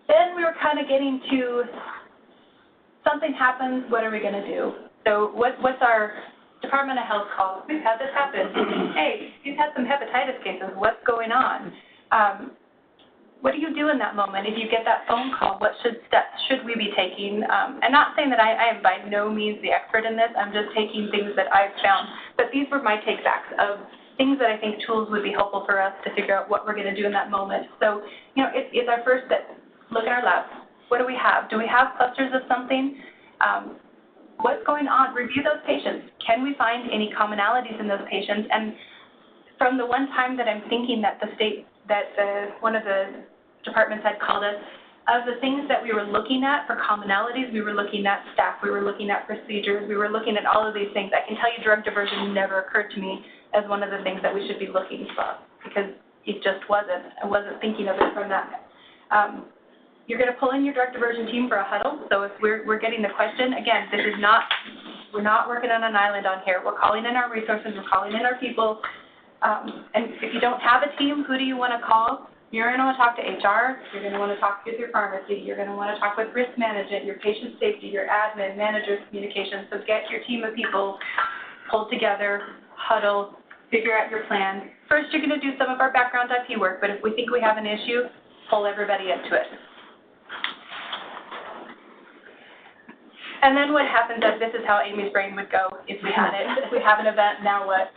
then we were kind of getting to something happens, what are we going to do? So what's our Department of Health call? We've had this happen. Hey, you've had some hepatitis cases. What's going on? What do you do in that moment? If you get that phone call, what steps should we be taking? And not saying that I am by no means the expert in this. I'm just taking things that I've found. But these were my take-backs of things that I think tools would be helpful for us to figure out what we're going to do in that moment. So, it's our first step. Look at our lab. What do we have? Do we have clusters of something? What's going on? Review those patients. Can we find any commonalities in those patients? And from the one time that I'm thinking that one of the departments had called us, of the things that we were looking at for commonalities, we were looking at staff, we were looking at procedures, we were looking at all of these things. I can tell you drug diversion never occurred to me as one of the things that we should be looking for, because it just wasn't. I wasn't thinking of it from that. You're going to pull in your drug diversion team for a huddle. So if we're getting the question, again, we're not working on an island on here. We're calling in our resources. We're calling in our people. And if you don't have a team, who do you want to call? You're going to want to talk to HR. You're going to want to talk with your pharmacy. You're going to want to talk with risk management, your patient safety, your admin, managers, communications. So get your team of people pulled together, huddle, figure out your plan. First, you're going to do some of our background IP work, but if we think we have an issue, pull everybody into it. And then what happens is, this is how Amy's brain would go if we had it. If we have an event, now what?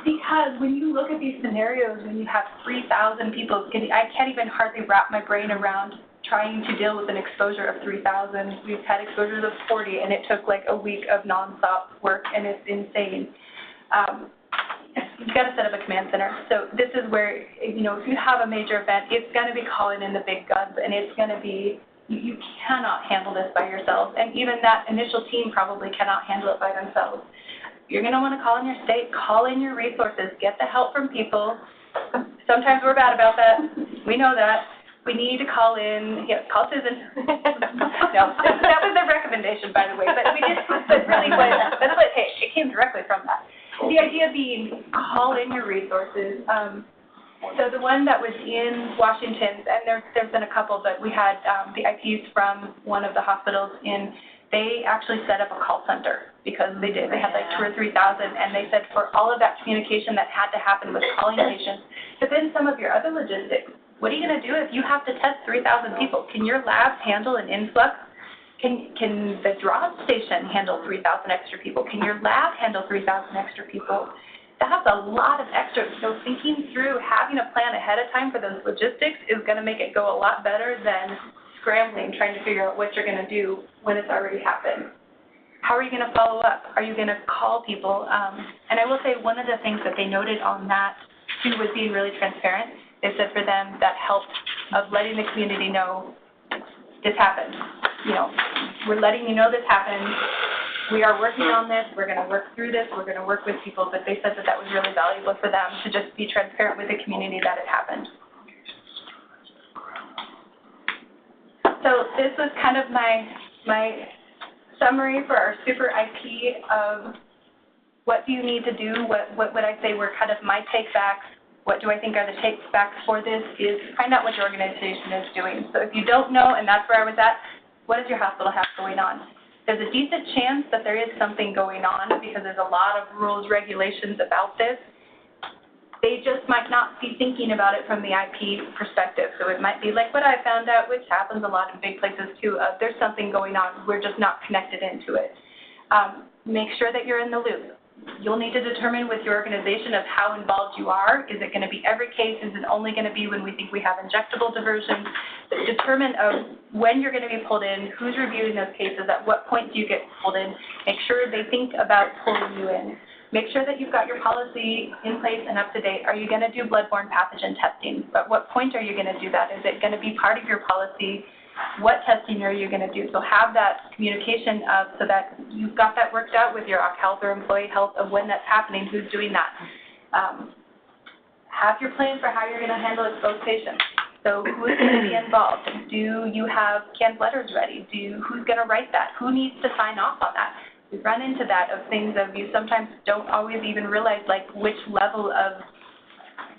Because when you look at these scenarios, when you have 3,000 people, I can't even hardly wrap my brain around trying to deal with an exposure of 3,000. We've had exposures of 40, and it took like a week of nonstop work, and it's insane. You've got to set up a command center. So this is where, if you have a major event, it's going to be calling in the big guns, and it's going to be, you cannot handle this by yourself. And even that initial team probably cannot handle it by themselves. You're going to want to call in your state, call in your resources, get the help from people. Sometimes we're bad about that. We know that. We need to call in, call Susan. No, that was a recommendation, by the way, but we did, but really it came directly from that. The idea being, call in your resources. So the one that was in Washington, and there's been a couple, but we had the IPs from one of the hospitals they actually set up a call center because they did. They had like 2,000 or 3,000, and they said for all of that communication that had to happen with calling patients, but then some of your other logistics. What are you going to do if you have to test 3,000 people? Can your lab handle an influx? Can the draw station handle 3,000 extra people? Can your lab handle 3,000 extra people? That's a lot of extra. So thinking through, having a plan ahead of time for those logistics is going to make it go a lot better than scrambling, trying to figure out what you're going to do when it's already happened. How are you going to follow up? Are you going to call people? And I will say one of the things that they noted on that, too, was being really transparent. They said for them that helped of letting the community know this happened. We're letting you know this happened. We are working on this. We're going to work through this. We're going to work with people. But they said that was really valuable for them to just be transparent with the community that it happened. So this was kind of my summary for our super IP of what do you need to do, what would I say were kind of my take-backs, what do I think are the take-backs for this, is find out what your organization is doing. So if you don't know, and that's where I was at, what does your hospital have going on? There's a decent chance that there is something going on because there's a lot of rules, regulations about this. They just might not be thinking about it from the IP perspective. So it might be like what I found out, which happens a lot in big places too, there's something going on. We're just not connected into it. Make sure that you're in the loop. You'll need to determine with your organization of how involved you are. Is it going to be every case? Is it only going to be when we think we have injectable diversions? Determine of when you're going to be pulled in, who's reviewing those cases, at what point do you get pulled in. Make sure they think about pulling you in. Make sure that you've got your policy in place and up to date. Are you going to do bloodborne pathogen testing? At what point are you going to do that? Is it going to be part of your policy? What testing are you going to do? So have that communication so that you've got that worked out with your health or employee health of when that's happening, who's doing that. Have your plan for how you're going to handle exposed patients. So who is going to be involved? Do you have canned letters ready? Who's going to write that? Who needs to sign off on that? We run into that of things of you sometimes don't always even realize like which level of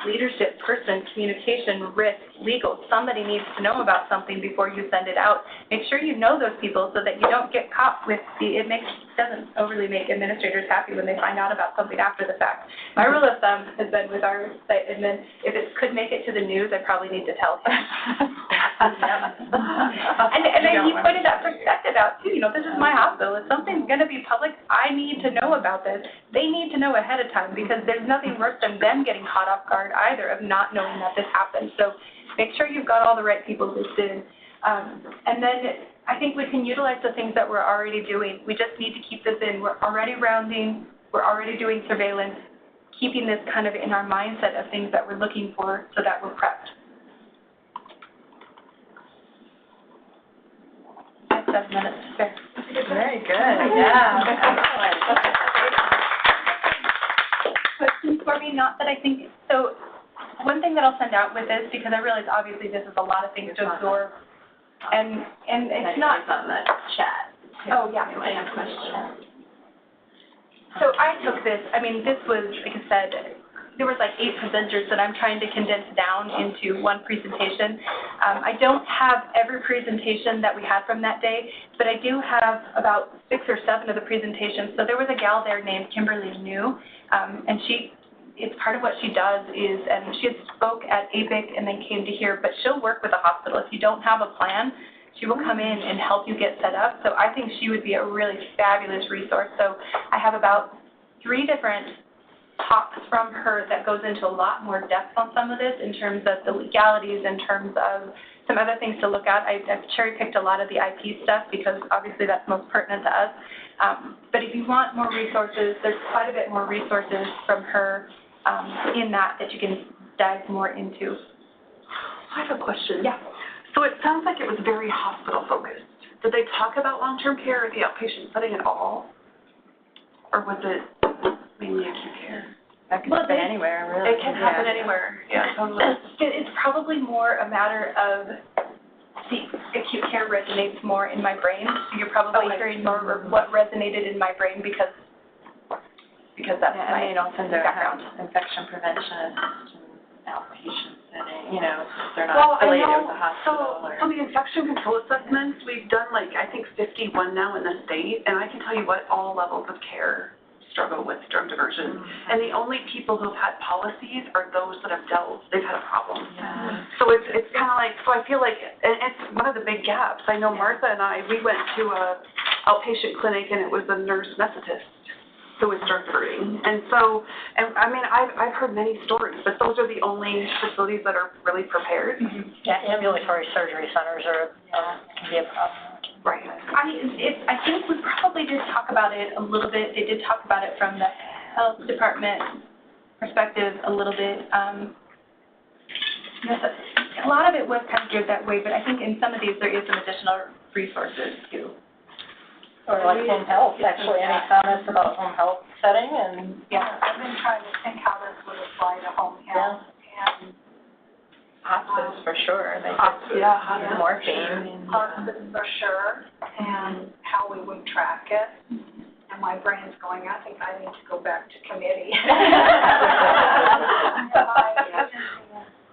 leadership, person, communication, risk, legal, somebody needs to know about something before you send it out. Make sure you know those people so that you don't get caught with doesn't overly make administrators happy when they find out about something after the fact. My rule of thumb has been with our site admin, if it could make it to the news, I probably need to tell him. And then he pointed that perspective out too. This is my hospital. If something's going to be public, I need to know about this. They need to know ahead of time because there's nothing worse than them getting caught off guard either of not knowing that this happened. So make sure you've got all the right people listed. And then I think we can utilize the things that we're already doing. We just need to keep this in. We're already rounding. We're already doing surveillance, keeping this kind of in our mindset of things that we're looking for so that we're prepped. I have 7 minutes to spare. Very good, yeah. Questions for me? Not that I think, so one thing that I'll send out with this, because I realize obviously this is a lot of things to absorb, and it's not. on the chat. Oh, yeah. I have questions. So I took this, this was, like I said, there was like 8 presenters that I'm trying to condense down into one presentation. I don't have every presentation that we had from that day, but I do have about 6 or 7 of the presentations. So there was a gal there named Kimberly New, and it's part of what she does is, and she had spoke at APIC and then came to here, but she'll work with a hospital. If you don't have a plan, she will come in and help you get set up. So I think she would be a really fabulous resource. So I have about 3 different talks from her that goes into a lot more depth on some of this in terms of the legalities, in terms of some other things to look at. I've cherry-picked a lot of the IP stuff because obviously that's most pertinent to us. But if you want more resources, there's quite a bit more resources from her in that you can dive more into. I have a question. Yeah. So it sounds like it was very hospital-focused. Did they talk about long-term care or the outpatient setting at all? Or was it mainly acute care? That can happen anywhere, really. It can happen anywhere, yeah, totally. It's probably more a matter of the acute care resonates more in my brain. So you're probably hearing more of what resonated in my brain because that's my background. Infection prevention, outpatient setting, they're not affiliated with the hospital. So the infection control assessments, we've done I think 51 now in the state, and I can tell you what all levels of care struggle with drug diversion. And the only people who've had policies are those that have they've had a problem. Yeah. So it's kind of so I feel like it's one of the big gaps. I know Martha and we went to a outpatient clinic and it was a nurse anesthetist who was drug diverting. And so, I've heard many stories, but those are the only facilities that are really prepared. Mm-hmm. Yeah, ambulatory surgery centers can be a problem. Right. I think we probably did talk about it a little bit. They did talk about it from the health department perspective a little bit. A lot of it was kind of geared that way, but I think in some of these there is some additional resources too. Or like home health, actually, any comments about home health setting and? Yeah, I've been trying to think how this would apply to home health and Hospice for sure. Hospice. Morphine. hospice for sure, and how we would track it. And my brain's going, I think I need to go back to committee.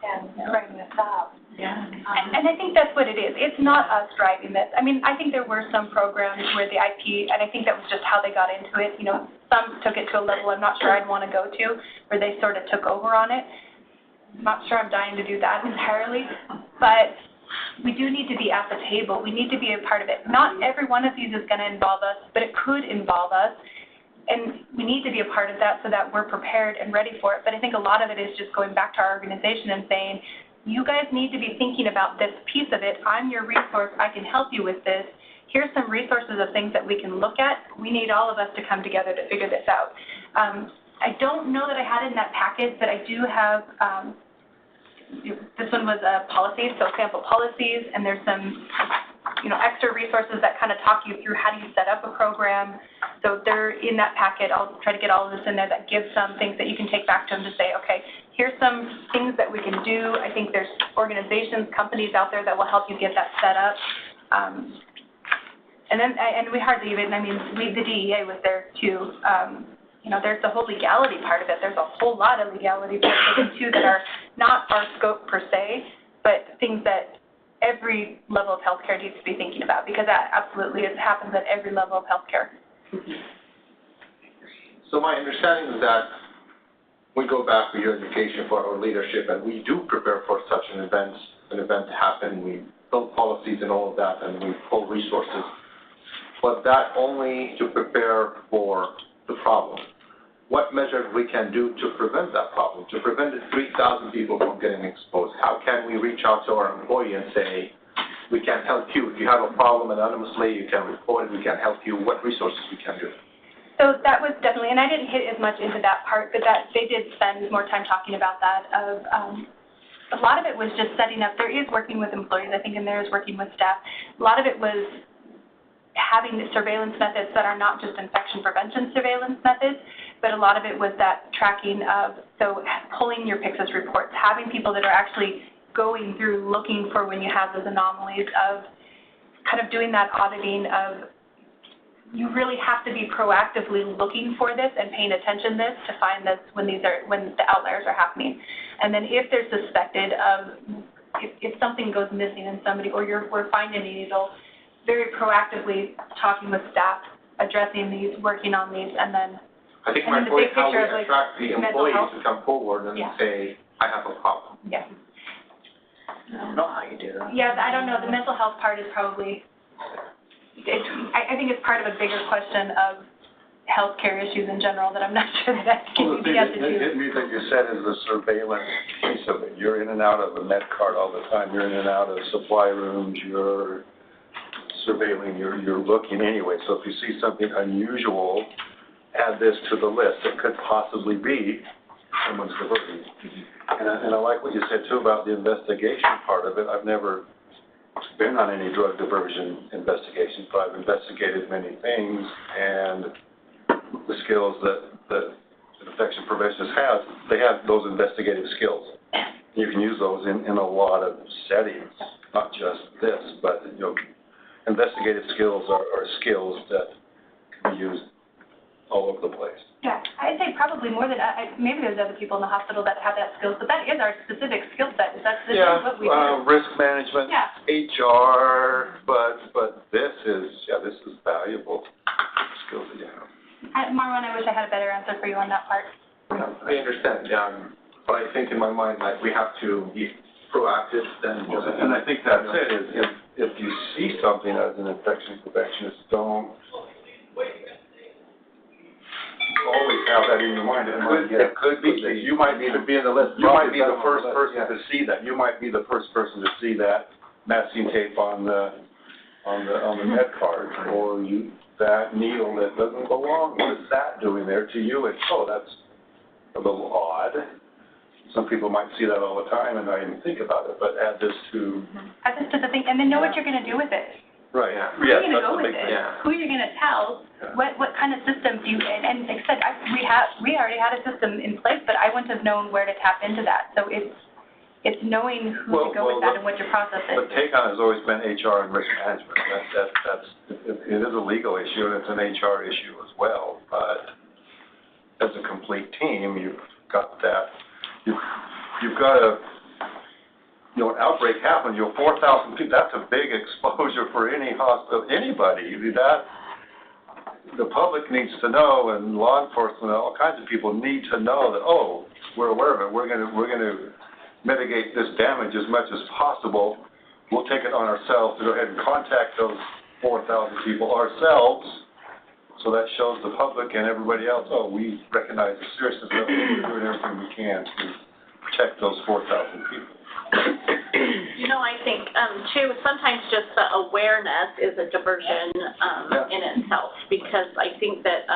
And bring this up. Yeah. And I think that's what it is. It's not us driving this. I think there were some programs where the IP, and I think that was just how they got into it. Some took it to a level I'm not sure I'd want to go to, where they sort of took over on it. I'm not sure I'm dying to do that entirely, but we do need to be at the table. We need to be a part of it. Not every one of these is going to involve us, but it could involve us. and we need to be a part of that so that we're prepared and ready for it. But I think a lot of it is just going back to our organization and saying, you guys need to be thinking about this piece of it. I'm your resource. I can help you with this. Here's some resources of things that we can look at. We need all of us to come together to figure this out. I don't know that I had it in that packet, but I do have, this one was policies, so sample policies, and there's some, extra resources that kind of talk you through how do you set up a program. So they're in that packet. I'll try to get all of this in there that gives some things that you can take back to them to say, okay, here's some things that we can do. I think there's organizations, companies out there that will help you get that set up. And we hardly even, the DEA was there too. There's the whole legality part of it. There's a whole lot of legality parts of it too that are not our scope per se, but things that every level of healthcare needs to be thinking about, because that absolutely happens at every level of healthcare. So my understanding is that we go back to your education for our leadership, and we do prepare for such an event happen. We build policies and all of that, and we pull resources. But that only to prepare for the problem. What measures we can do to prevent that problem, to prevent the 3,000 people from getting exposed? How can we reach out to our employee and say, we can help you. If you have a problem anonymously, you can report it, we can help you. What resources we can do? So that was definitely, and I didn't hit as much into that part, but that they did spend more time talking about that. A lot of it was just setting up. There is working with employees, I think, and there is working with staff. A lot of it was having surveillance methods that are not just infection prevention surveillance methods, but a lot of it was that tracking of, so pulling your Pyxis reports, having people that are actually going through looking for when you have those anomalies, of kind of doing that auditing of, you really have to be proactively looking for this and paying attention to this to find this when the outliers are happening. And then if they're suspected of, if something goes missing in somebody, or we're finding a needle, very proactively talking with staff, addressing these, working on these, and then I think my point is how we attract the employees to come forward and say, I have a problem. Yeah. I don't know how you do that. Yeah, I don't know. The mental health part is probably, I think it's part of a bigger question of healthcare issues in general that I'm not sure that I can get to do. It means that you said is the surveillance piece of it. You're in and out of a med cart all the time. You're in and out of supply rooms. You're surveilling. You're looking anyway. So if you see something unusual, add this to the list. It could possibly be someone's diverting. And I like what you said too about the investigation part of it. I've never been on any drug diversion investigations, but I've investigated many things, and the skills that infection preventionists have, they have those investigative skills. You can use those in a lot of settings, not just this, but investigative skills are skills that can be used all over the place. Yeah, I'd say probably more than, maybe there's other people in the hospital that have that skill, but that is our specific skill set. This is what we do. Risk management, Yeah. HR, but this is valuable skills that you have. Marwan, I wish I had a better answer for you on that part. Yeah, I understand, but I think in my mind, like, we have to be proactive then. And I think that's it, is if you see something as an infection preventionist, don't always have that in your mind. It could be that you might be in the list. You might be the first person to see that. You might be the first person to see that masking tape on the med card, or that needle that doesn't belong. What is that doing there to you? It's that's a little odd. Some people might see that all the time and not even think about it, but add this to... Add this to the thing, and then know what you're going to do with it. Right. Who are you going to go with it? Who are you going to tell? Yeah. What kind of system do you... And like I said, we already had a system in place, but I wouldn't have known where to tap into that. So it's knowing who to go with that and what your process is. The take on has always been HR and risk management. It is a legal issue, and it's an HR issue as well. But as a complete team, you've got that. You've got an outbreak happens, 4,000 people, that's a big exposure for any hospital, anybody. The public needs to know, and law enforcement, all kinds of people need to know that, we're aware of it. We're going to mitigate this damage as much as possible. We'll take it on ourselves to go ahead and contact those 4,000 people ourselves So that shows the public and everybody else, oh, we recognize the seriousness of it, we're doing everything we can to protect those 4,000 people. You know, I think, too, sometimes just the awareness is a diversion, in itself, because I think that,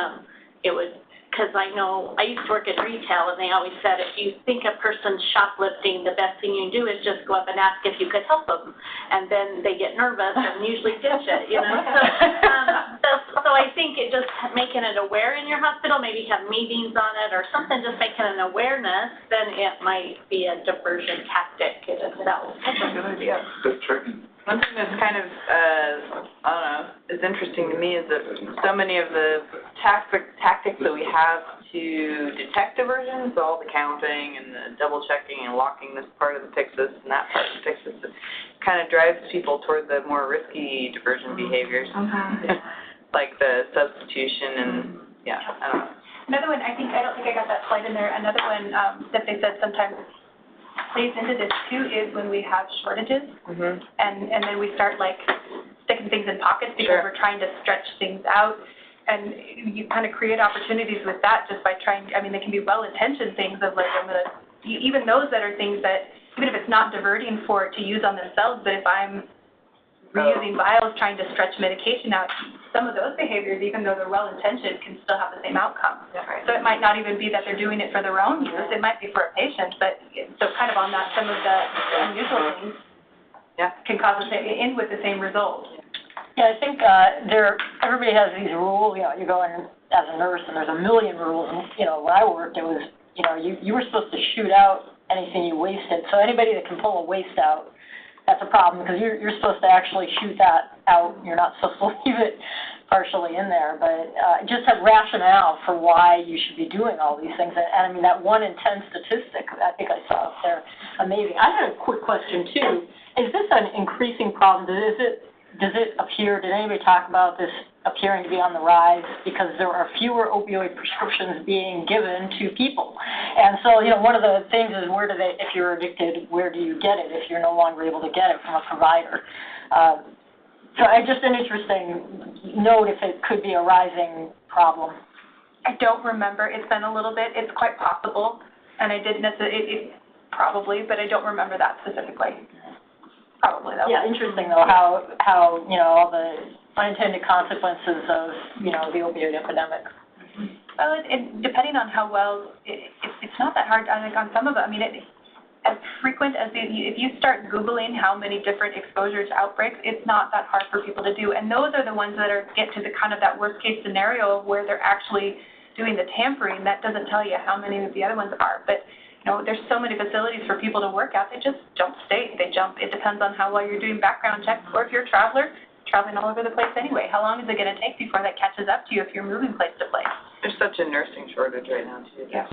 it would, because I know, I used to work in retail, and they always said, if you think a person's shoplifting, the best thing you can do is just go up and ask if you could help them, and then they get nervous and usually ditch it, you know, so I think it just making it aware in your hospital, maybe have meetings on it, or something, just making an awareness, then it might be a diversion tactic in itself. That's a good idea. Good trick. One thing that's kind of, I don't know, is interesting to me is that so many of the tactics that we have to detect diversion, so all the counting and the double checking and locking this part of the Pyxis and that part of the Pyxis, it kind of drives people toward the more risky diversion behaviors, like the substitution and, yeah, I don't know. Another one, I don't think I got that slide in there, another one that they said sometimes plays into this too is when we have shortages, and then we start like sticking things in pockets because we're trying to stretch things out, and you kind of create opportunities with that just by trying, I mean, they can be well-intentioned things of like, even those that are things that, even if it's not diverting for it to use on themselves, but if I'm reusing vials trying to stretch medication out, some of those behaviors, even though they're well-intentioned, can still have the same outcome. So it might not even be that they're doing it for their own use, it might be for a patient, but so kind of on that, some of the unusual things can cause us to end with the same result. Yeah, I think everybody has these rules, you know, you go in as a nurse and there's a million rules, and, you know, when I worked, it was, you know, you were supposed to shoot out anything you wasted, so anybody that can pull a waste out, that's a problem, because you're supposed to actually shoot that out. You're not supposed to leave it partially in there. But just have rationale for why you should be doing all these things. And I mean, that 1 in 10 statistic I think I saw up there, amazing. I had a quick question, too. Is this an increasing problem? Does it appear, did anybody talk about this appearing to be on the rise because there are fewer opioid prescriptions being given to people? And so, you know, one of the things is if you're addicted, where do you get it if you're no longer able to get it from a provider? So just an interesting note if it could be a rising problem. I don't remember. It's been a little bit. It's quite possible, and I didn't necessarily, probably, but I don't remember that specifically. Probably, though. Yeah, interesting, though, how you know, all the unintended consequences of, you know, the opioid epidemic. Well, depending on how well, it's not that hard. I think on some of it, I mean, as frequent as if you start Googling how many different exposures outbreaks, it's not that hard for people to do. And those are the ones that get to the kind of that worst case scenario where they're actually doing the tampering. That doesn't tell you how many of the other ones are. But you know, there's so many facilities for people to work at. They just don't stay. They jump. It depends on how well you're doing background checks, or if you're a traveler, traveling all over the place anyway. How long is it going to take before that catches up to you if you're moving place to place? There's such a nursing shortage right now, too. Yeah.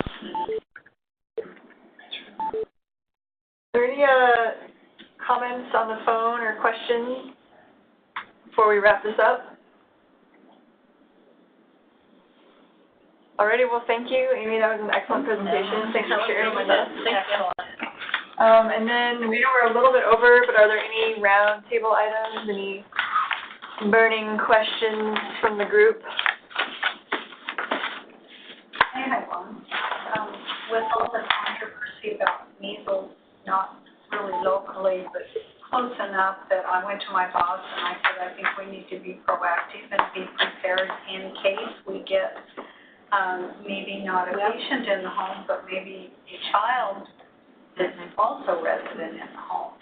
Are there any comments on the phone or questions before we wrap this up? Alrighty, well, thank you, Amy. That was an excellent presentation. Thanks for sharing with us. And then we know we're a little bit over, but are there any round table items, any burning questions from the group? I have one. With all the controversy about measles, not really locally, but close enough that I went to my boss and I said, I think we need to be proactive and be prepared in case we get maybe not a patient in the home, but maybe a child that's also resident in the home.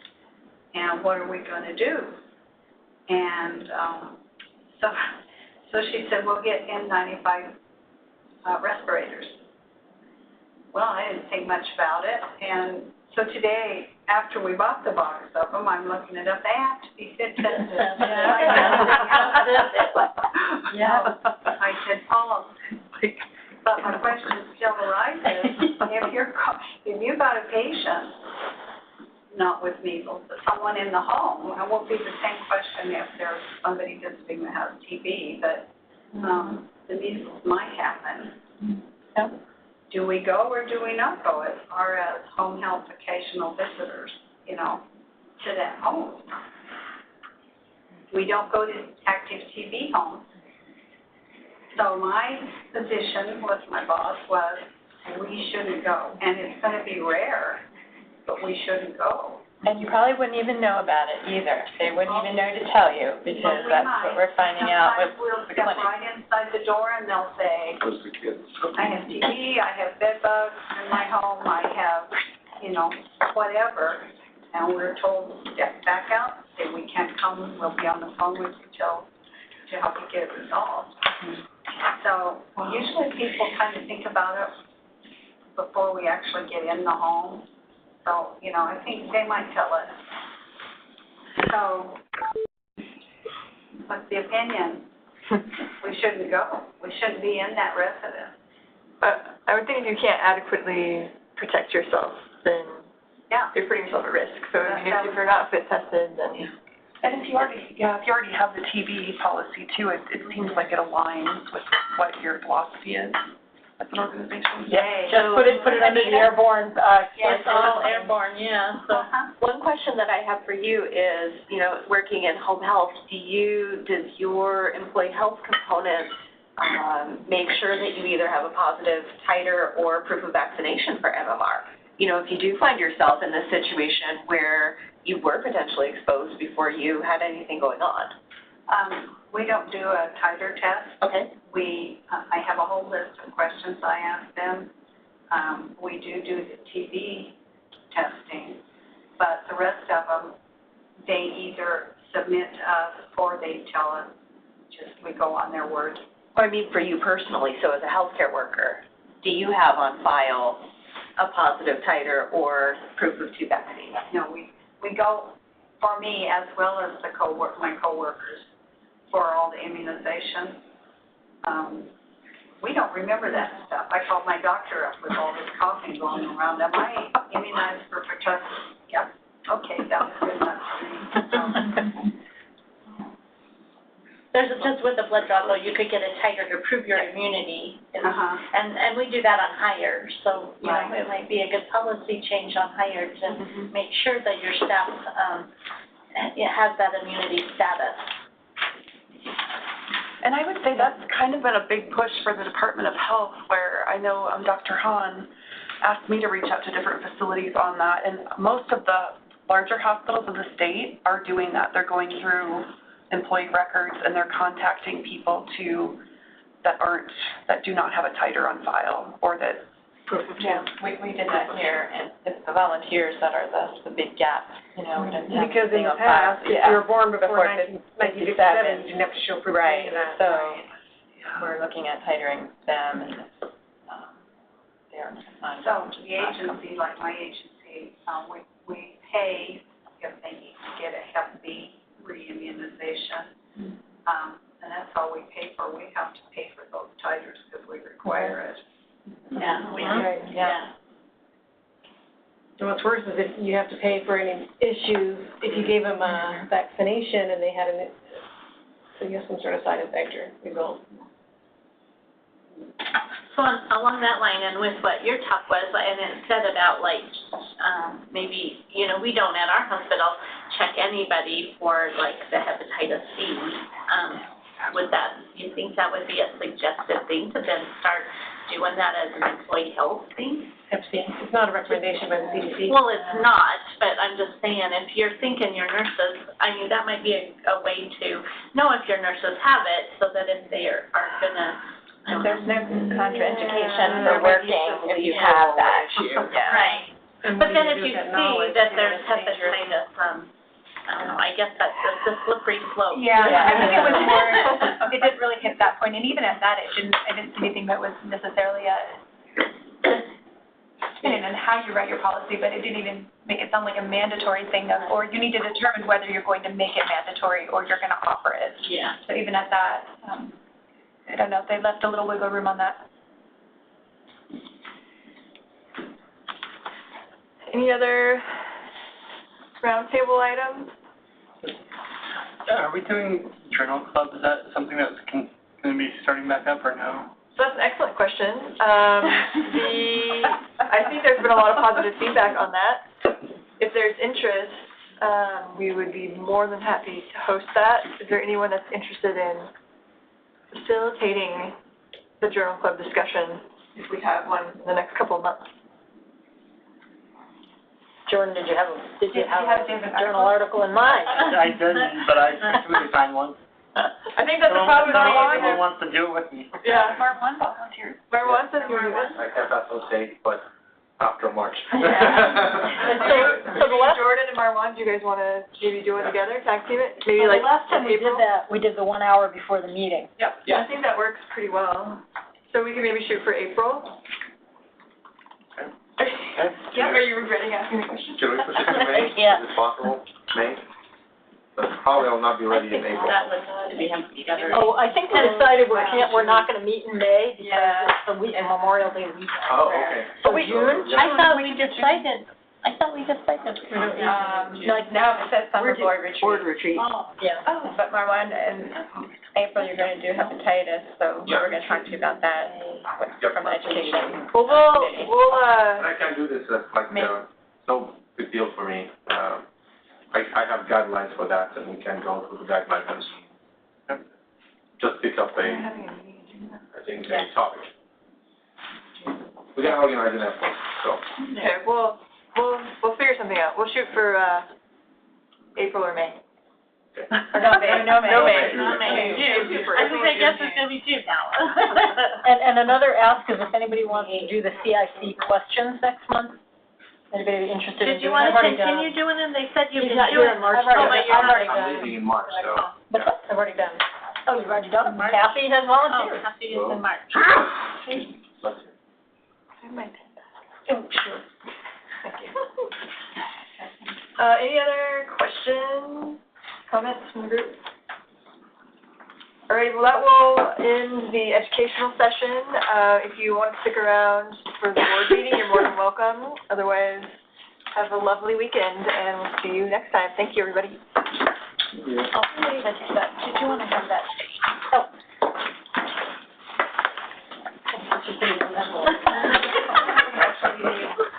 And what are we going to do? And so she said, we'll get N95 respirators. Well, I didn't think much about it. And so today, after we bought the box of them, I'm looking it up. They have to be fit tested. Yeah. I said, Paul, but my question still arises, if you got a patient, not with measles, but someone in the home, it won't be the same question if there's somebody visiting that has TB, but the measles might happen. Yep. Do we go or do we not go as far as home health occasional visitors, you know, to that home? We don't go to active TB homes. So my position with my boss was, we shouldn't go. And it's gonna be rare, but we shouldn't go. And you probably wouldn't even know about it either. They wouldn't even know to tell you, because that's what we're finding out with Sometimes we'll the step clinic. right inside the door and they'll say, Who's the kids? I have TB, I have bed bugs in my home, I have, whatever. And we're told to step back out, say we can't come, we'll be on the phone with you to help you get it resolved. So usually people kind of think about it before we actually get in the home. So, I think they might tell us. So, what's the opinion? We shouldn't go. We shouldn't be in that residence. But I would think if you can't adequately protect yourself, then Yeah. you're putting yourself at risk. So I mean, if you're not fit tested, then And if you already have the TB policy too, it seems like it aligns with what your philosophy is as an organization. Yeah, just put it under the airborne, It's all airborne, yeah, so. One question that I have for you is, working in home health, does your employee health component make sure that you either have a positive titer or proof of vaccination for MMR? If you do find yourself in this situation where you were potentially exposed before you had anything going on. We don't do a titer test. Okay. I have a whole list of questions I ask them. We do the TB testing, but the rest of them, they either submit to us or they tell us, we go on their word. I mean, for you personally, so as a healthcare worker, do you have on file a positive titer or proof of 2 vaccines? No, we go, for me as well as my coworkers, for all the immunization. We don't remember that stuff. I called my doctor up with all this coughing going around. Am I immunized for pertussis? Yep. Okay, that was good enough for me. There's just with the blood draw, though, you could get a titer to prove your immunity. And we do that on hires, so, Right. It might be a good policy change on hire to make sure that your staff, has that immunity status. And I would say that's kind of been a big push for the Department of Health, where I know Dr. Hahn asked me to reach out to different facilities on that, and most of the larger hospitals in the state are doing that. They're going through employee records and they're contacting people that do not have a titer on file or that. Yeah, we did that here, and it's the volunteers that are the big gap, we don't have Because in anything the on file. past, if you were born before 1957, 1957, you didn't have to show proof of Right, that. so we're looking at titering them, and they're not. So the agency, like my agency, we pay if they need to get a Hep B re-immunization. And that's all we pay for. We have to pay for those titers because we require it. Yeah, Yeah. And what's worse is if you have to pay for any issues, if you gave them a vaccination and they had some sort of side effect or result. So along that line, and with what your talk was, and it said about maybe, we don't at our hospital check anybody for the hepatitis C. You think that would be a suggested thing to then start doing that as an employee health thing? Hep C. It's not a recommendation by the CDC. Well, it's not, but I'm just saying, if you're thinking your nurses, that might be a way to know if your nurses have it, so that if they are gonna. There's no contraindication for working if you have that. Right. But then if you see that there's hepatitis, I don't know, I guess that's the slippery slope. Yeah, I think it was more, it didn't really hit that point, and even at that, I didn't see anything that was necessarily depending on how you write your policy, but it didn't even make it sound like a mandatory thing or you need to determine whether you're going to make it mandatory or you're gonna offer it. Yeah. So even at that, I don't know, they left a little wiggle room on that. Any other roundtable items? Are we doing journal club? Is that something that's going to be starting back up or no? So that's an excellent question. I think there's been a lot of positive feedback on that. If there's interest, we would be more than happy to host that. Is there anyone that's interested in facilitating the journal club discussion, if we have one in the next couple of months. Jordan, did you have you have a David's journal article in mind? I didn't, but I completely find one. I think that's the problem with Someone Marwan. wants to do it with me. Yeah. Marwan volunteered. Marwan says you're doing it. I can't facilitate, but after March. And so the last, Jordan and Marwan, do you guys want to maybe do it together, tag team it? Maybe the like last time we did April? that, we did the 1 hour before the meeting. Yep. Yeah. I think that works pretty well. So we can maybe shoot for April. Yeah, are you regretting asking the question? Should we push it to May? Yeah. Is it possible? May? But probably I'll not be ready in April. That was, we have together. Oh, I think we decided we're not gonna meet in May because Yeah. it's the week, Memorial Day weekend. Oh, okay. So June? I thought we decided. Like now it says summer board retreat. Oh, yeah. Oh, but Marwan, in April, you're gonna do hepatitis, so Yeah. we're gonna talk to you about that from education. Well, we'll And I can do this, that's like, no big deal for me. I have guidelines for that, and we can go through the guidelines. Just pick up I think, a topic. We can organize an effort, so. okay, we'll figure something out. We'll shoot for April or May. Okay. No May. No May. Super. I think I guess it's gonna be June now. And another ask is if anybody wants to do the CIC questions next month. Anybody interested in Did you doing want that? to continue doing it? They said you've been Yeah, doing you're it. in March. Oh, but you're I've not. already I'm done. leaving in March, so. What's that? I've already done. Oh, you've already done it? March. Kathy has Oh, volunteered. Kathy is in March. Let's see. I might. Oh, sure. Thank you. Any other questions, comments from the group? All right, well, that will end the educational session. If you want to stick around for the board meeting, you're more than welcome. Otherwise, have a lovely weekend, and we'll see you next time. Thank you, everybody. Did you want to have that? Oh.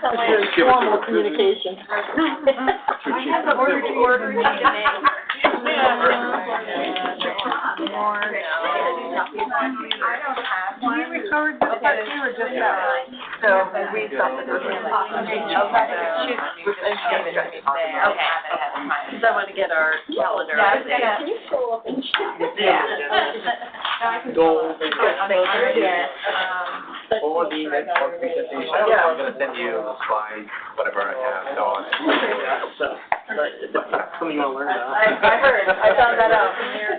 It's very formal communication. I have the order to make. Can you record this part too, or just that one? So, we stopped it. Okay. So I want to get our calendar. Yeah, I was gonna. Can you scroll up and Yeah. Goals. For the next board presentation, I'm gonna send you slides, whatever I have, so. That's something you want to learn about. I heard, I found that out.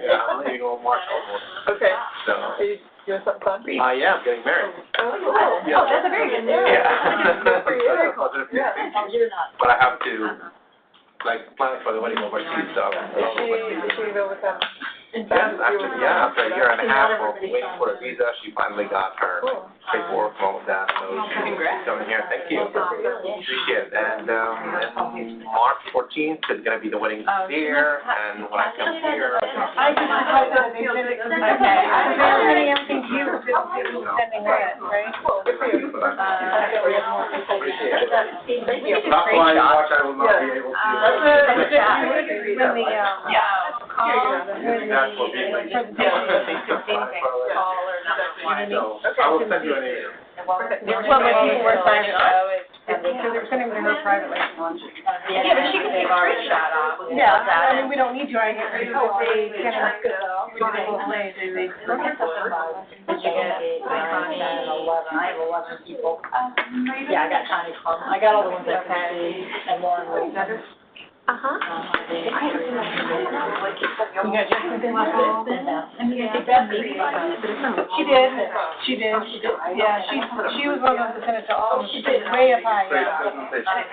Yeah, I'm leaving on March almost, Okay, so. are you doing something fun? Yeah, I'm getting married. Oh, cool. Yeah. Oh, that's a very good news. Yeah. Good for you. Positive Yeah. thing. Oh, you're not. But I have to, like, plan for the wedding overseas, so. Is she go with them? Yes, after a year and a half of waiting for a visa, she finally got her paperwork and all of that, so she's coming here, thank you. Appreciate it, and, March 14th is gonna be the wedding here, and when I come here. I just decided that they did it. Okay. I'm sending everything to you, sending that, right? Appreciate it. Thank you. That's why watch, I will not be able to. When the, That's what we like. So, I will send you an email. Well, but people were signing up. because they were sending to her privately. Yeah, but she could take screenshot off. Yeah, I mean, we don't need to, I get ready to go, they kind of, we did it both ways, they. Did you get 8, 9, 10, 11? I have 11 people. Yeah, I got Connie Plum. I got all the ones I can see, and Lauren Wilson. You got Justin Pinchot? I mean, I think that'd be She did, yeah, she was one of those that sent it to all, she did way up high, Great yeah. presentation. I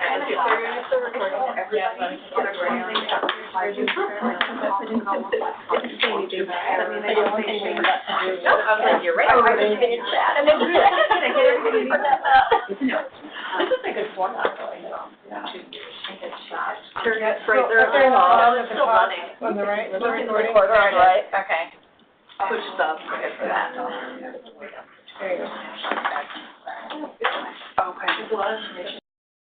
was like, you're right. And then, this is a good format, really. Right there. Still running. On the right, the recording. Recorder on the right. Okay. Push stop for that.